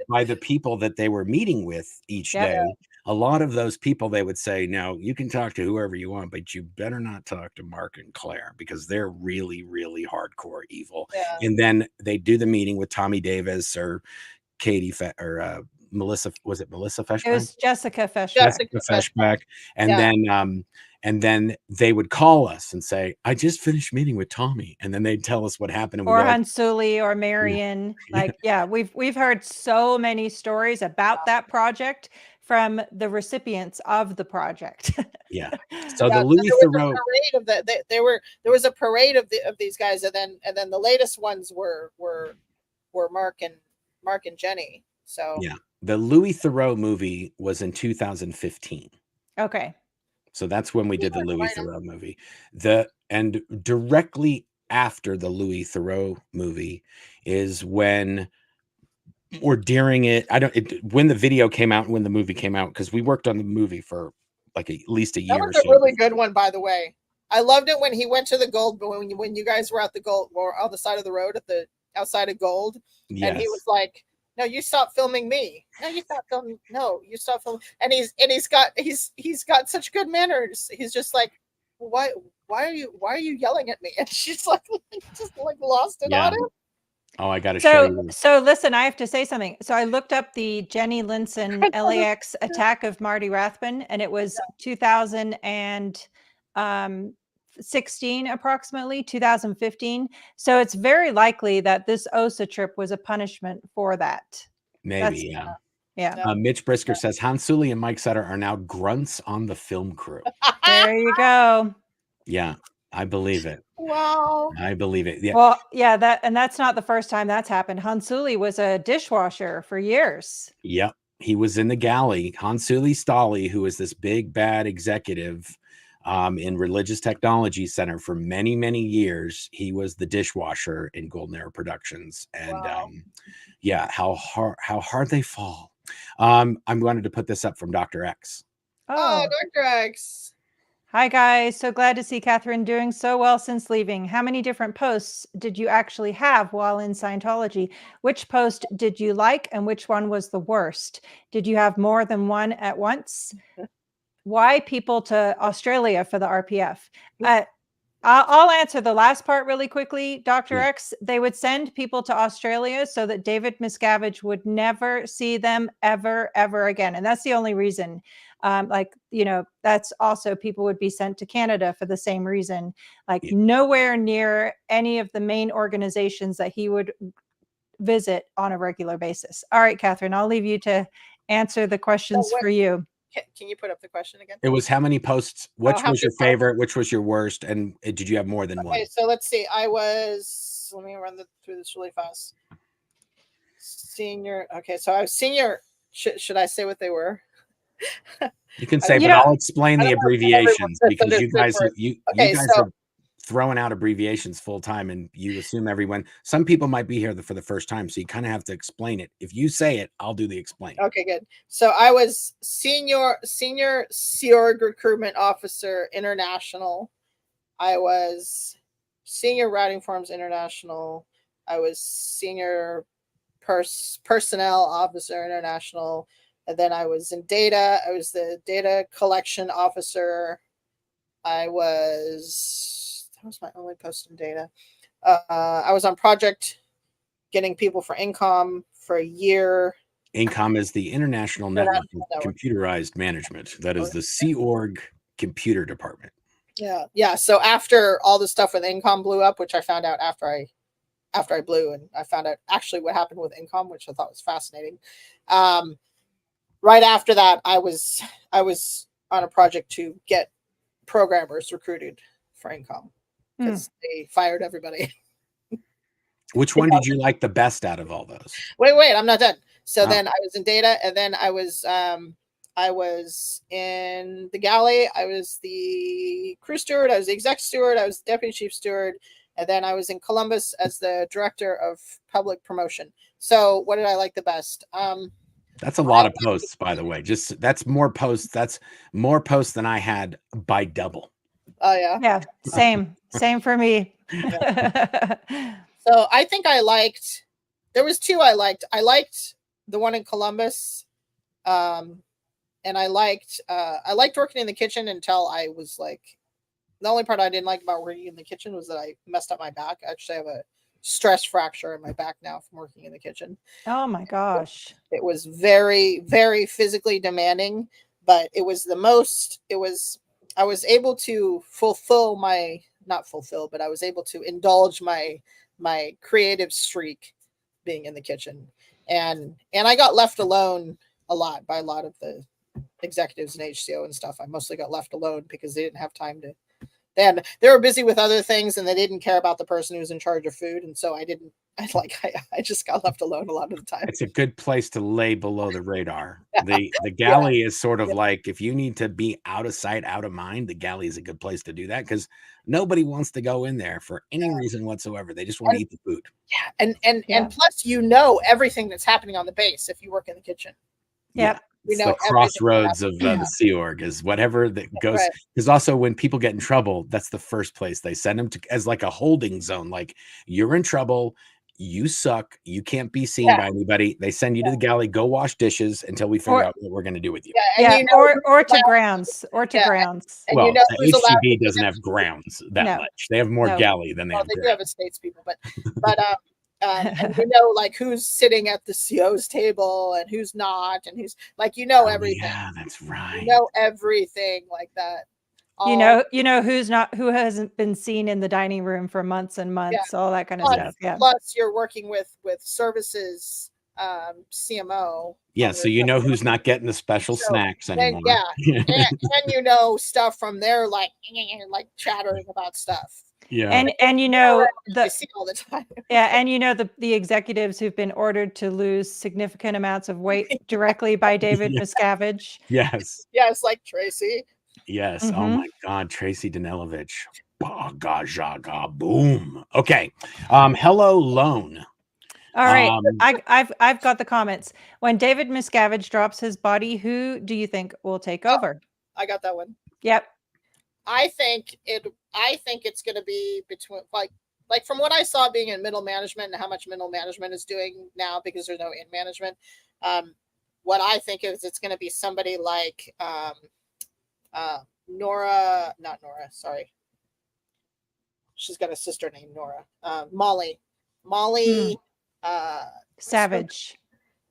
by the people that they were meeting with each day. A lot of those people, they would say, no, you can talk to whoever you want, but you better not talk to Mark and Claire because they're really, really hardcore evil. Yeah. And then they do the meeting with Tommy Davis or Katie Melissa, was it Melissa Feshback? It was Jessica Feshback. Jessica Feshback. And then they would call us and say, I just finished meeting with Tommy. And then they'd tell us what happened. And or Hansuli or Marion. We've heard so many stories about that project from the recipients of the project. So the Louis Theroux there was a parade of these guys, and then the latest ones were Mark and Jenny. So the Louis Theroux movie was in 2015. Okay. So that's when we did the Louis Theroux movie. And directly after the Louis Theroux movie is when, or during it, when the video came out and when the movie came out, because we worked on the movie for like at least a year. That was a really good one, by the way. I loved it when he went to the Gold, when you guys were at the Gold, or on the side of the road outside of Gold, and he was like, no, you stop filming me. No, you stop filming. No, you stop filming. And he's got such good manners. He's just like, why are you yelling at me? And she's like, just like lost it on him. Oh, I got to show you. So listen, I have to say something. So I looked up the Jenny Linson LAX attack of Marty Rathbun, and it was 2016, approximately 2015. So it's very likely that this OSA trip was a punishment for that. Maybe, Mitch Brisker says Hansuli and Mike Sutter are now grunts on the film crew. There you go. Yeah, I believe it. Wow. I believe it. Yeah. Well, that's not the first time that's happened. Hansuli was a dishwasher for years. Yep. He was in the galley. Hansuli Stali, who is this big bad executive in Religious Technology Center for many, many years. He was the dishwasher in Golden Era Productions. And how hard they fall. I'm going to put this up from Dr. X. Oh, Dr. X. Hi, guys. So glad to see Katherine doing so well since leaving. How many different posts did you actually have while in Scientology? Which post did you like and which one was the worst? Did you have more than one at once? Why people to Australia for the RPF? I'll answer the last part really quickly, Dr. X. They would send people to Australia so that David Miscavige would never see them ever, ever again. And that's the only reason. That's also people would be sent to Canada for the same reason, nowhere near any of the main organizations that he would visit on a regular basis. All right, Katherine, I'll leave you to answer the questions for you. Can you put up the question again? It was how many posts, which was your favorite, which was your worst, and did you have more than one? Okay, so let's see. Let me run through this really fast. Senior. Okay, so I was senior. Should I say what they were? You can say, but I'll explain the abbreviations because you guys are throwing out abbreviations full time, and you assume everyone. Some people might be here for the first time, so you kind of have to explain it. If you say it, I'll do the explaining. Okay, good. So I was senior Sea Org Recruitment Officer International. I was senior Routing Forms International. I was senior Personnel Officer International. And then I was in data. I was the data collection officer. That was my only post in data. I was on project getting people for INCOM for a year. INCOM is the International Network of Computerized Management. That is the Sea Org computer department. Yeah. So after all the stuff with INCOM blew up, which I found out after I blew, and I found out actually what happened with INCOM, which I thought was fascinating. Right after that, I was on a project to get programmers recruited for INCOM because they fired everybody. Which one did you like the best out of all those? Wait, I'm not done. So then I was in data, and then I was I was in the galley. I was the crew steward. I was the exec steward. I was the deputy chief steward. And then I was in Columbus as the director of public promotion. So what did I like the best? That's a lot of posts, by the way. Just that's more posts. That's more posts than I had by double. Oh yeah. Yeah, same for me. So I think I liked, there was two I liked. I liked the one in Columbus. And I liked working in the kitchen until I was like, the only part I didn't like about working in the kitchen was that I messed up my back. I actually have a stress fracture in my back now from working in the kitchen. Oh my gosh. It was very, very physically demanding, but it was I was able to I was able to indulge my creative streak being in the kitchen. And I got left alone a lot by a lot of the executives and HCO and stuff. I mostly got left alone because they didn't have time to, they were busy with other things and they didn't care about the person who was in charge of food. And so I just got left alone a lot of the time. It's a good place to lay below the radar. The galley is sort of like, if you need to be out of sight, out of mind, the galley is a good place to do that because nobody wants to go in there for any reason whatsoever. They just want to eat the food. Yeah. And plus, everything that's happening on the base if you work in the kitchen. Yep. It's the crossroads of the Sea Org is whatever that goes. Because also when people get in trouble, that's the first place they send them to as like a holding zone. Like you're in trouble, you suck, you can't be seen by anybody. They send you to the galley, go wash dishes until we figure out what we're going to do with you. Or to grounds. Grounds. And well, the HCB doesn't have grounds that much. They have more galley than they have. They do have estates people, but and like who's sitting at the CO's table and who's not, and who's like everything. Yeah, that's right. Everything like that. Who hasn't been seen in the dining room for months and months, all that kind of stuff. Yeah. Plus, you're working with services CMO. Yeah, so who's not getting the special snacks anymore. and stuff from there, like chattering about stuff. Yeah. And I see all the time. Yeah, and the executives who've been ordered to lose significant amounts of weight directly by David Miscavige. Yes. Yes, like Tracy. Yes. Mm-hmm. Oh my God, Tracy Danilovich. Boom. Okay. Hello, Lone. All right. I've got the comments. When David Miscavige drops his body, who do you think will take over? I got that one. Yep. I think it's going to be between like from what I saw being in middle management and how much middle management is doing now because there's no in management. What I think is it's going to be somebody like Nora, not Nora, sorry. She's got a sister named Nora. Molly Savage.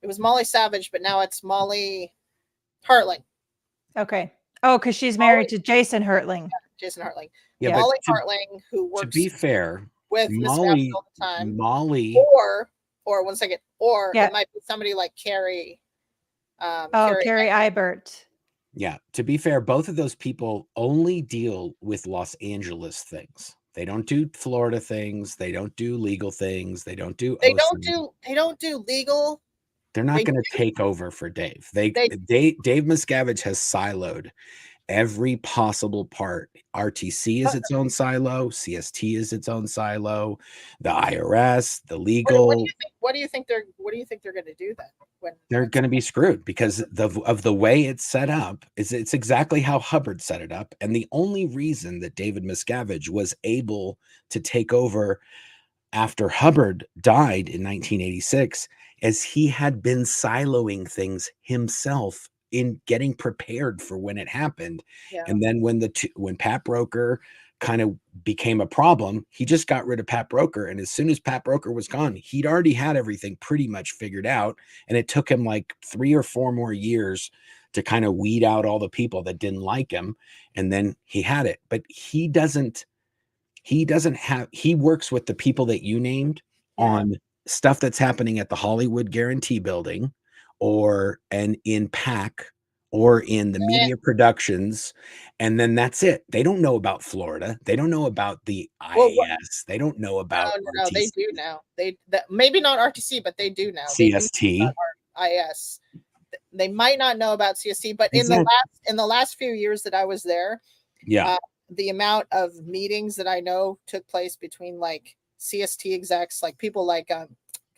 It was Molly Savage, but now it's Molly Hartling. Okay. Oh, because she's married to Jason Hartling. Yeah, Jason Hartling. Yeah, Molly Hartling, who works. To be fair, with Molly all the time. Molly, or 1 second, it might be somebody like Carrie. Carrie Eibert. Yeah, to be fair, both of those people only deal with Los Angeles things. They don't do Florida things. They don't do legal things. They don't do. They don't do legal. They're not going to take over for Dave. Dave Miscavige has siloed every possible part. RTC is its own silo. CST is its own silo. The IRS, the legal. What do you think they're going to do then? They're going to be screwed because of the way it's set up. It's exactly how Hubbard set it up, and the only reason that David Miscavige was able to take over after Hubbard died in 1986 is he had been siloing things himself in getting prepared for when it happened. Yeah. And then when Pat Broker kind of became a problem, he just got rid of Pat Broker. And as soon as Pat Broker was gone, he'd already had everything pretty much figured out. And it took him like 3 or 4 more years to kind of weed out all the people that didn't like him. And then he had it, but he works with the people that you named on stuff that's happening at the Hollywood Guarantee Building and in PAC or in the media productions. And then that's it. They don't know about Florida. They don't know about the IAS. They don't know about no, they do now. Maybe not RTC, but they do now. CST. IAS. they might not know about CST, but in the last few years that I was there, the amount of meetings that I know took place between like CST execs, like people like God,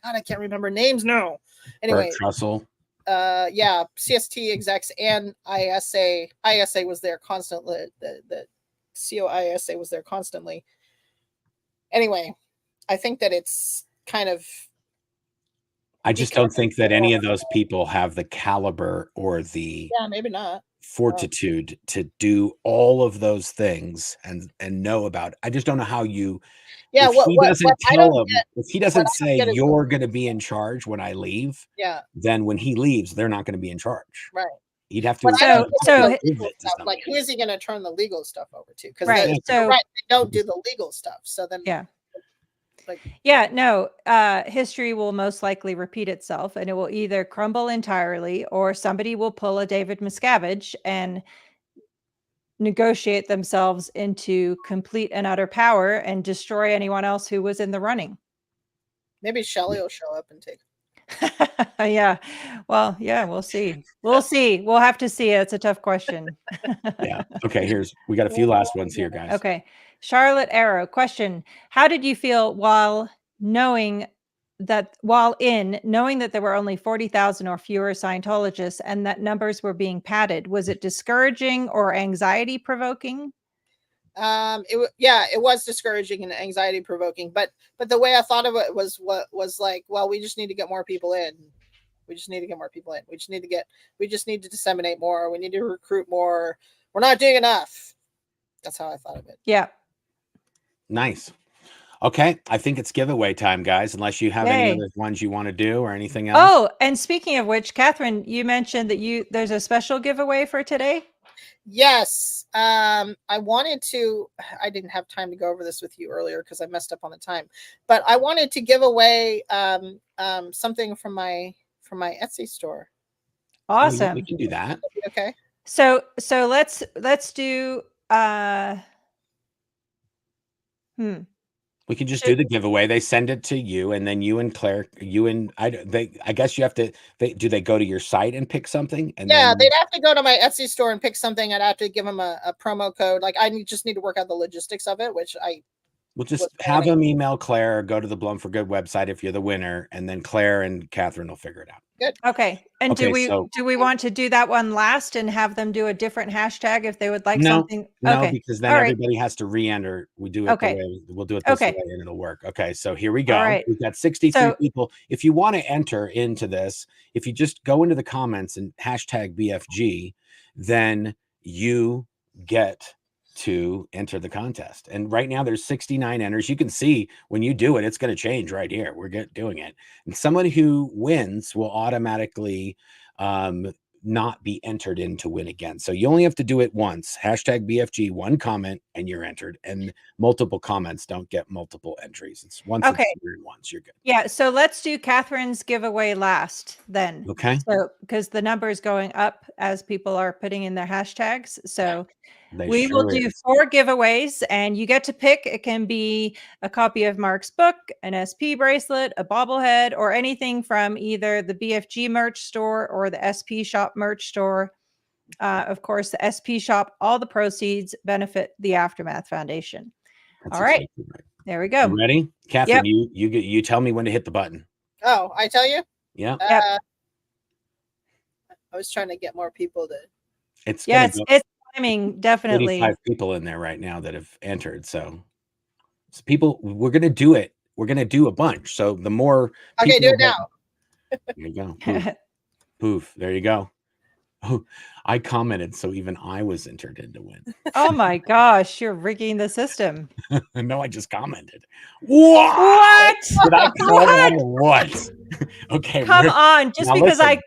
I can't remember names now. Anyway, Trussell. CST execs and ISA. ISA was there constantly. The COISA was there constantly. Anyway, I think that it's kind of. I just don't think that any of those people have the caliber or the maybe not fortitude to do all of those things and know about it. I just don't know how you. If he doesn't say you're going to be in charge when I leave, then when he leaves, they're not going to be in charge. Right. He'd have to. Like, who is he going to turn the legal stuff over to? Because they don't do the legal stuff. So then, history will most likely repeat itself, and it will either crumble entirely, or somebody will pull a David Miscavige and negotiate themselves into complete and utter power and destroy anyone else who was in the running. Maybe Shelley will show up and take. We'll see. We'll have to see. It's a tough question. Okay, we got a few last ones here, guys. Okay. Charlotte Arrow, question: how did you feel while knowing that there were only 40,000 or fewer Scientologists and that numbers were being padded? Was it discouraging or anxiety provoking? It was discouraging and anxiety provoking, but the way I thought of it was like, well, we just need to get more people in. We just need to disseminate more. We need to recruit more. We're not doing enough. That's how I thought of it. Yeah. Nice. Okay, I think it's giveaway time, guys, unless you have any other ones you want to do or anything else. Oh, and speaking of which, Katherine, you mentioned that there's a special giveaway for today. Yes. I didn't have time to go over this with you earlier because I messed up on the time, but I wanted to give away something from my Etsy store. Awesome. We can do that. Okay. So let's do We can just do the giveaway. They send it to you, and then you and Claire, I guess you have to. Do they go to your site and pick something? And they'd have to go to my Etsy store and pick something. I'd have to give them a promo code. Like just need to work out the logistics of it, which we'll just have them email Claire or go to the Blum for Good website if you're the winner, and then Claire and Katherine will figure it out. Good. Okay. And do we want to do that one last and have them do a different hashtag if they would like something? No, because then everybody has to re-enter. We do it the way we'll do it this way and it'll work. Okay, so here we go. All right. We've got 63 people. If you want to enter into this, if you just go into the comments and hashtag BFG, then you get to enter the contest. And right now there's 69 enters. You can see when you do it, it's going to change right here. We're doing it. And someone who wins will automatically not be entered in to win again. So you only have to do it once. Hashtag BFG, one comment, and you're entered. And multiple comments don't get multiple entries. It's once once you're good. Yeah. So let's do Katherine's giveaway last then. Okay. So because the number is going up as people are putting in their hashtags. So we will do 4 giveaways, and you get to pick. It can be a copy of Mark's book, an SP bracelet, a bobblehead, or anything from either the BFG merch store or the SP shop merch store. Of course, the SP shop, all the proceeds benefit the Aftermath Foundation. All right. There we go. You ready? Katherine, you tell me when to hit the button. Oh, I tell you? Yeah. I was trying to get more people to. It's timing, definitely. 85 people in there right now that have entered. So people, we're going to do it. We're going to do a bunch. So the more. Okay, do it now. There you go. Poof. Poof. There you go. Oh, I commented, so even I was entered in to win. Oh my gosh, you're rigging the system. No, I just commented. What? Did I comment what? Okay. Come on, just because listen.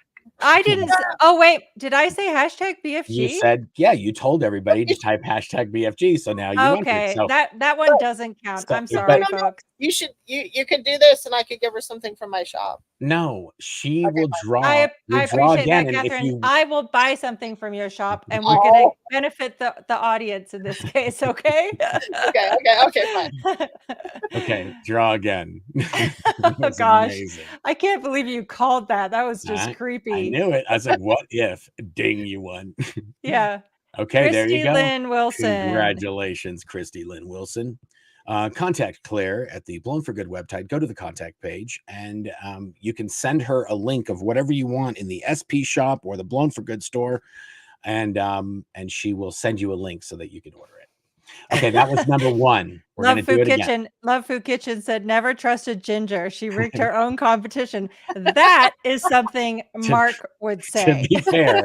I didn't. Oh wait, did I say hashtag BFG? You said you told everybody to type hashtag BFG. So now you okay. So, that one doesn't count. I'm sorry, folks. you could do this, and I could give her something from my shop. No, she Okay, will fine. draw. I You'll draw appreciate again, that, and if Catherine. you I will buy something from your shop, and we're going to Oh. benefit the audience in this case, okay? Okay, fine. okay, draw again. Oh That's gosh, amazing. I can't believe you called that. That was just I creepy. knew it. I was like, what if? Ding, you won. Yeah. Okay, there you Christy go. Lynn Wilson. Congratulations, Christy Lynn Wilson. Contact Claire at the Blown for Good website. Go to the contact page, and you can send her a link of whatever you want in the SP shop or the Blown for Good store, and she will send you a link so that you can order it. Okay, that was number one. We're Love going to do Food it Kitchen. again. Love Food Kitchen said never trusted Ginger. She rigged her own competition. That is something Mark would say. To be fair,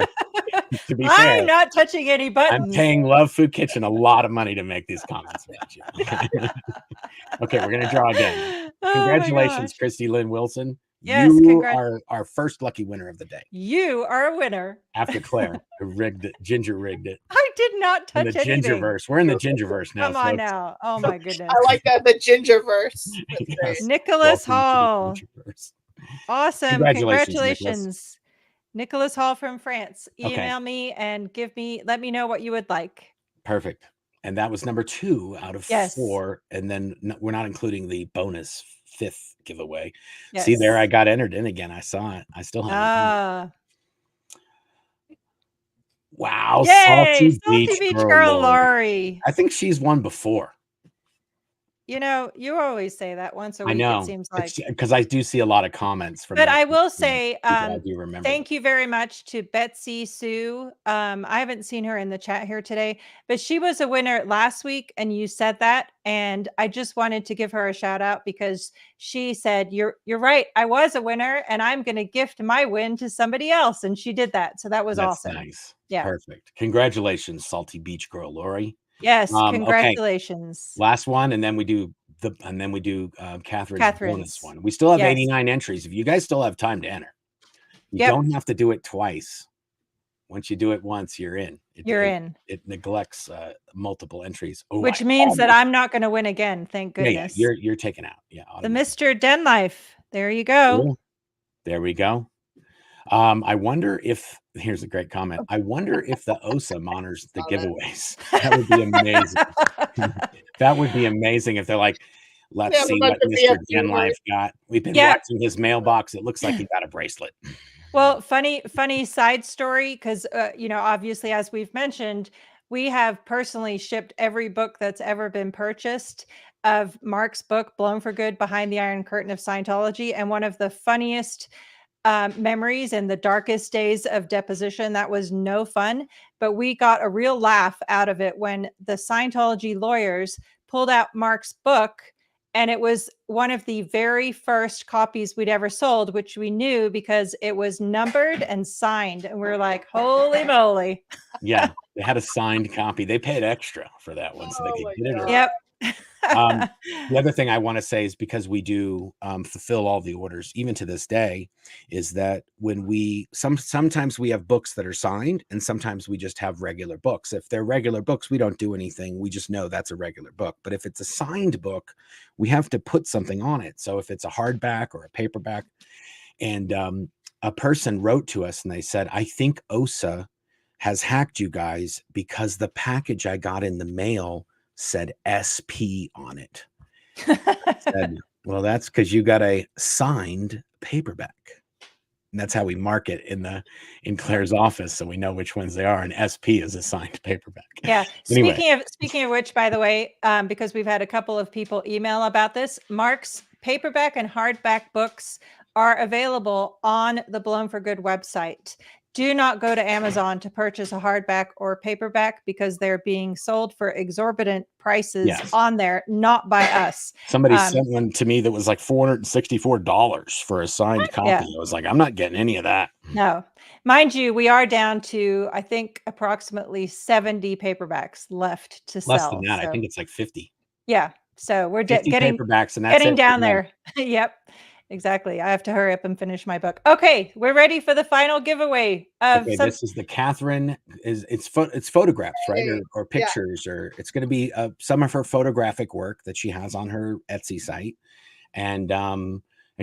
I'm not touching any buttons. I'm paying Love Food Kitchen a lot of money to make these comments about you. Okay, we're going to draw again. Congratulations, Christy Lynn Wilson. Yes, you are our first lucky winner of the day. You are a winner. After Claire, who rigged it, Ginger rigged it. I did not touch in the anything. Gingerverse. We're in the Gingerverse now. Come on now. Oh my goodness. I like that, the Gingerverse. Yes. Nicholas Hall. Awesome. Congratulations. Nicholas Hall from France. Email me and let me know what you would like. Perfect. And that was number 2 out of 4. And then we're not including the bonus 5th giveaway. Yes. See there, I got entered in again. I saw it. I still haven't. Wow. Yay, Salty Beach Girl Lori. I think she's won before. You know, you always say that once a week. I know. It seems like, because I do see a lot of comments from. But I will say, thank you very much to Betsy Sue. I haven't seen her in the chat here today, but she was a winner last week, and you said that, and I just wanted to give her a shout out because she said, "You're right. I was a winner, and I'm going to gift my win to somebody else," and she did that. So that was awesome. Nice. Yeah. Perfect. Congratulations, Salty Beach Girl Lori. Yes, congratulations. Okay. Last one, and then we do Catherine's bonus one. We still have 89 entries. If you guys still have time to enter, you don't have to do it twice. Once you do it once, you're in. It neglects multiple entries. Oh, which means that I'm not going to win again. Thank goodness. Yeah, you're taken out. Yeah. The Mr. Denlife. There you go. Cool. There we go. I wonder if here's a great comment. I wonder if the OSA monitors the giveaways. That would be amazing. That would be amazing if they're like, let's see what Mr. Denlife got. We've been watching his mailbox. It looks like he got a bracelet. Well, funny side story, because obviously, as we've mentioned, we have personally shipped every book that's ever been purchased of Mark's book, Blown for Good, Behind the Iron Curtain of Scientology, and one of the funniest memories in the darkest days of deposition. That was no fun, but we got a real laugh out of it when the Scientology lawyers pulled out Mark's book, and it was one of the very first copies we'd ever sold, which we knew because it was numbered and signed, and we were like, holy moly. Yeah, they had a signed copy. They paid extra for that one so they could get it. Yep. The other thing I want to say is because we do fulfill all the orders, even to this day, is that when we sometimes we have books that are signed, and sometimes we just have regular books. If they're regular books, we don't do anything. We just know that's a regular book. But if it's a signed book, we have to put something on it. So if it's a hardback or a paperback, and a person wrote to us and they said, I think OSA has hacked you guys because the package I got in the mail said SP on it. I said, well, that's because you got a signed paperback. And that's how we mark it in Claire's office, so we know which ones they are. And SP is a signed paperback. Yeah. Anyway. Speaking of which, by the way, because we've had a couple of people email about this, Mark's paperback and hardback books are available on the Blown for Good website. Do not go to Amazon to purchase a hardback or paperback because they're being sold for exorbitant prices on there, not by us. Somebody sent one to me that was like $464 for a signed copy. I was like, I'm not getting any of that. No. Mind you, we are down to, I think, approximately 70 paperbacks left to sell. Less than that. So, I think it's like 50. Yeah. So we're getting paperbacks, and that's getting down there. Yep. Exactly. I have to hurry up and finish my book. Okay, we're ready for the final giveaway. This is the Katherine. It's photographs, right, or pictures, or it's going to be some of her photographic work that she has on her Etsy site. and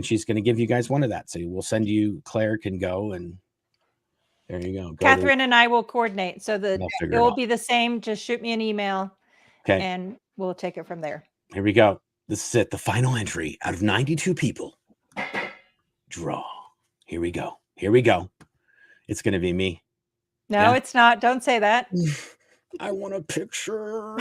she's going to give you guys one of that. So we'll send you. Claire can go, and there you go. Catherine and I will coordinate, so that We'll it figure it will out. be the same. Just shoot me an email, Okay, and we'll take it from there. here we go. This is it. The final entry out of 92 people. Draw. Here we go. Here we go. It's going to be me. No, Yeah. it's not. Don't say that. I want a picture.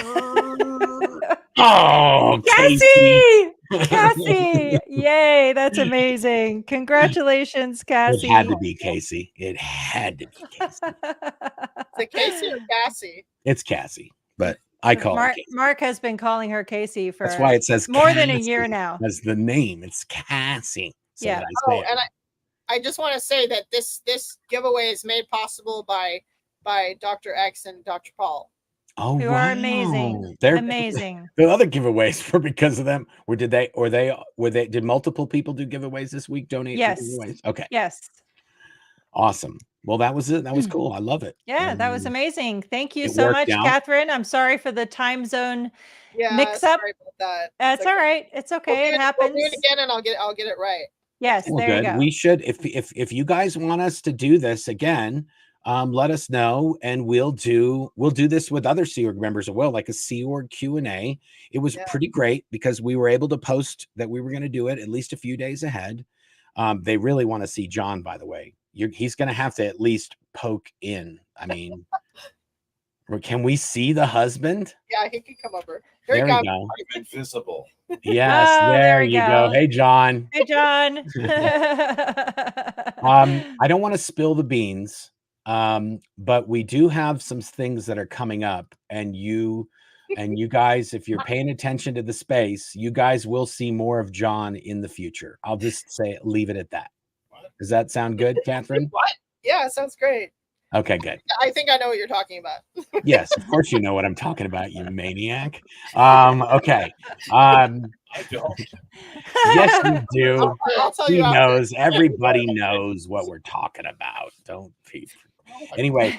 Oh, Cassie! Cassie! Yay, that's amazing. Congratulations, Cassie. It had to be Casey. It had to be Casey. Is it Casey or Cassie? It's Cassie, but I call her Casey. Mark has been calling her Casey for That's why it says more than a Cassie. year now. That's the name. It's Cassie. So Yeah. that I say it. And I just want to say that this giveaway is made possible by Dr. X and Dr. Paul. Oh, Who are amazing. They're Amazing. The other giveaways were because of them. Or did multiple people do giveaways this week? Donate Yes. for giveaways? Okay. Yes. Awesome. Well, that was it. That was cool. I love it. Yeah, that was amazing. Thank you it so worked much, out. Catherine. I'm sorry for the time zone Yeah, mix up. sorry about that. That's all right. It's okay. It happens. We'll do it again, and I'll get it right. Yes, Well, there good. you go. We should, if you guys want us to do this again, let us know, and we'll do this with other Sea Org members as well, like a Sea Org Q&A. It was pretty great because we were able to post that we were going to do it at least a few days ahead. They really want to see John, by the way. He's going to have to at least poke in. I mean, can we see the husband? Yeah, he can come over. There we go. I'm invisible. Yes, Oh, there you go. Hey, John. Hey, John. I don't want to spill the beans, but we do have some things that are coming up, and you guys, if you're paying attention to the space, you guys will see more of John in the future. I'll just leave it at that. Does that sound good, Catherine? What? Yeah, sounds great. Okay, good. I think I know what you're talking about. Yes, of course you know what I'm talking about, you maniac. Okay. I don't. Yes, you do. I'll tell He you after. knows. Everybody knows what we're talking about. Don't be. Anyway,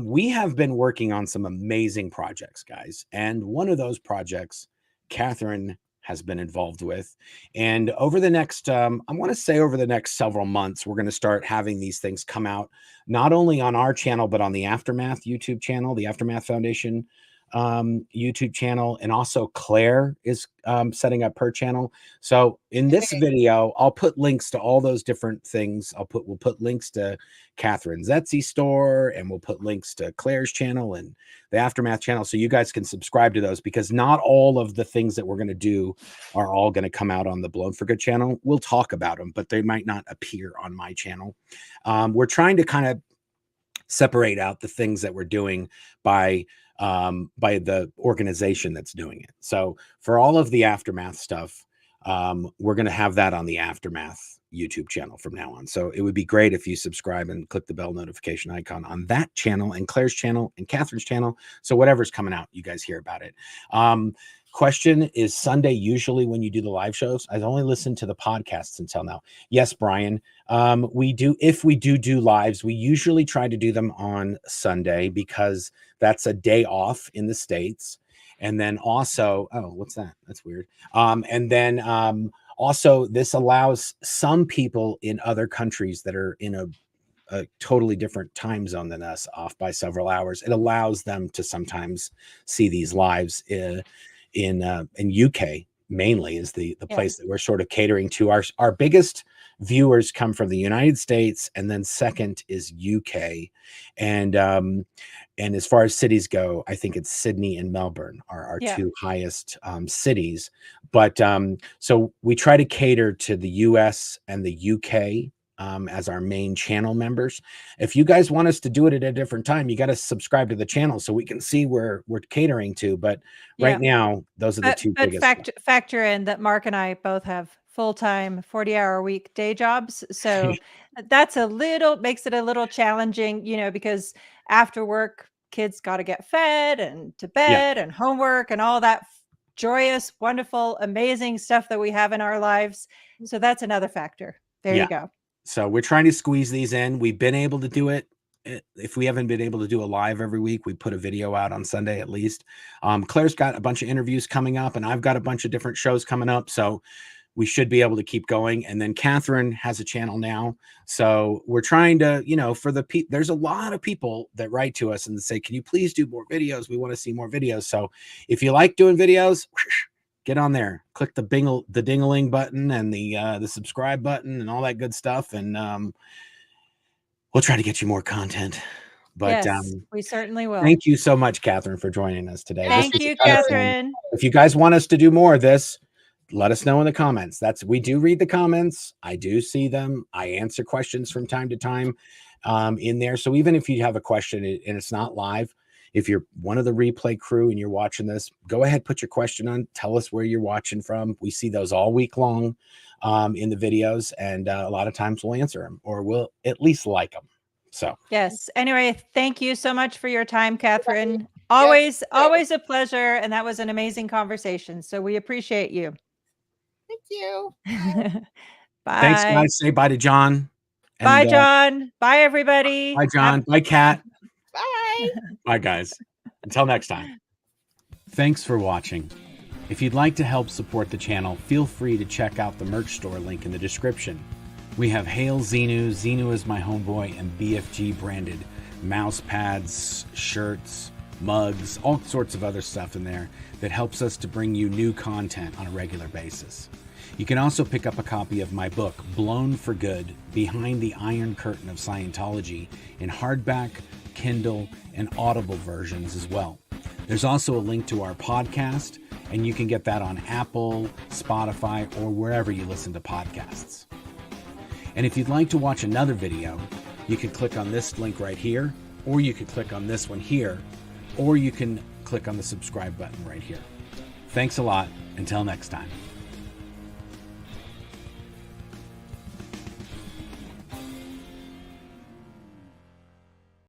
we have been working on some amazing projects, guys. And one of those projects, Catherine has been involved with. And over the next, I want to say over the next several months, we're going to start having these things come out, not only on our channel, but on the Aftermath YouTube channel, the Aftermath Foundation YouTube channel. And also Claire is setting up her channel. So in this video, I'll put links to all those different things. We'll put links to Catherine's Etsy store, and we'll put links to Claire's channel and the Aftermath channel, so you guys can subscribe to those, because not all of the things that we're going to do are all going to come out on the Blown for Good channel. We'll talk about them, but they might not appear on my channel. We're trying to kind of separate out the things that we're doing by the organization that's doing it. So for all of the Aftermath stuff, we're going to have that on the Aftermath YouTube channel from now on. So it would be great if you subscribe and click the bell notification icon on that channel, and Claire's channel, and Catherine's channel. So whatever's coming out, you guys hear about it. Question is Sunday usually when you do the live shows? I've only listened to the podcasts until now. Yes, Brian. We do, if we do lives, we usually try to do them on Sunday, because that's a day off in the States. And then also, oh, what's that? That's weird. And then also, this allows some people in other countries that are in a totally different time zone than us, off by several hours. It allows them to sometimes see these lives in UK. Mainly is the place that we're sort of catering to. Our biggest viewers come from the United States, and then second is UK. And as far as cities go, I think it's Sydney and Melbourne are our two highest cities. But so we try to cater to the US and the UK as our main channel members. If you guys want us to do it at a different time, you got to subscribe to the channel so we can see where we're catering to. But right now, those are the two biggest. Factor in that Mark and I both have full-time 40-hour-a-week day jobs. So that's makes it a little challenging, because after work, kids got to get fed and to bed and homework and all that joyous, wonderful, amazing stuff that we have in our lives. So that's another factor. There you go. So we're trying to squeeze these in. We've been able to do it. If we haven't been able to do a live every week, we put a video out on Sunday at least. Claire's got a bunch of interviews coming up, and I've got a bunch of different shows coming up. So we should be able to keep going. And then Katherine has a channel now. So we're trying to, you know, for the there's a lot of people that write to us and say, can you please do more videos? We want to see more videos. So if you like doing videos, get on there, click the ding-a-ling button and the subscribe button and all that good stuff. And we'll try to get you more content. But Yes, we certainly will. thank you so much, Katherine, for joining us today. Thank you, Katherine. If you guys want us to do more of this, let us know in the comments. We do read the comments. I do see them. I answer questions from time to time in there. So even if you have a question and it's not live, if you're one of the replay crew and you're watching this, go ahead, put your question on. Tell us where you're watching from. We see those all week long in the videos, and a lot of times we'll answer them, or we'll at least like them. So yes. Anyway, thank you so much for your time, Katherine. Always a pleasure. And that was an amazing conversation. So we appreciate you. Thank you. Bye. Thanks, guys. Say bye to John. Bye, John. Bye, everybody. Bye, John. Bye, Kat. Bye. Bye, guys. Until next time. Thanks for watching. If you'd like to help support the channel, feel free to check out the merch store link in the description. We have Hail Xenu, Xenu is my homeboy, and BFG branded mouse pads, shirts, mugs, all sorts of other stuff in there that helps us to bring you new content on a regular basis. You can also pick up a copy of my book, Blown for Good, Behind the Iron Curtain of Scientology, in hardback, Kindle, and Audible versions as well. There's also a link to our podcast, and you can get that on Apple, Spotify, or wherever you listen to podcasts. And if you'd like to watch another video, you can click on this link right here, or you can click on this one here, or you can click on the subscribe button right here. Thanks a lot. Until next time.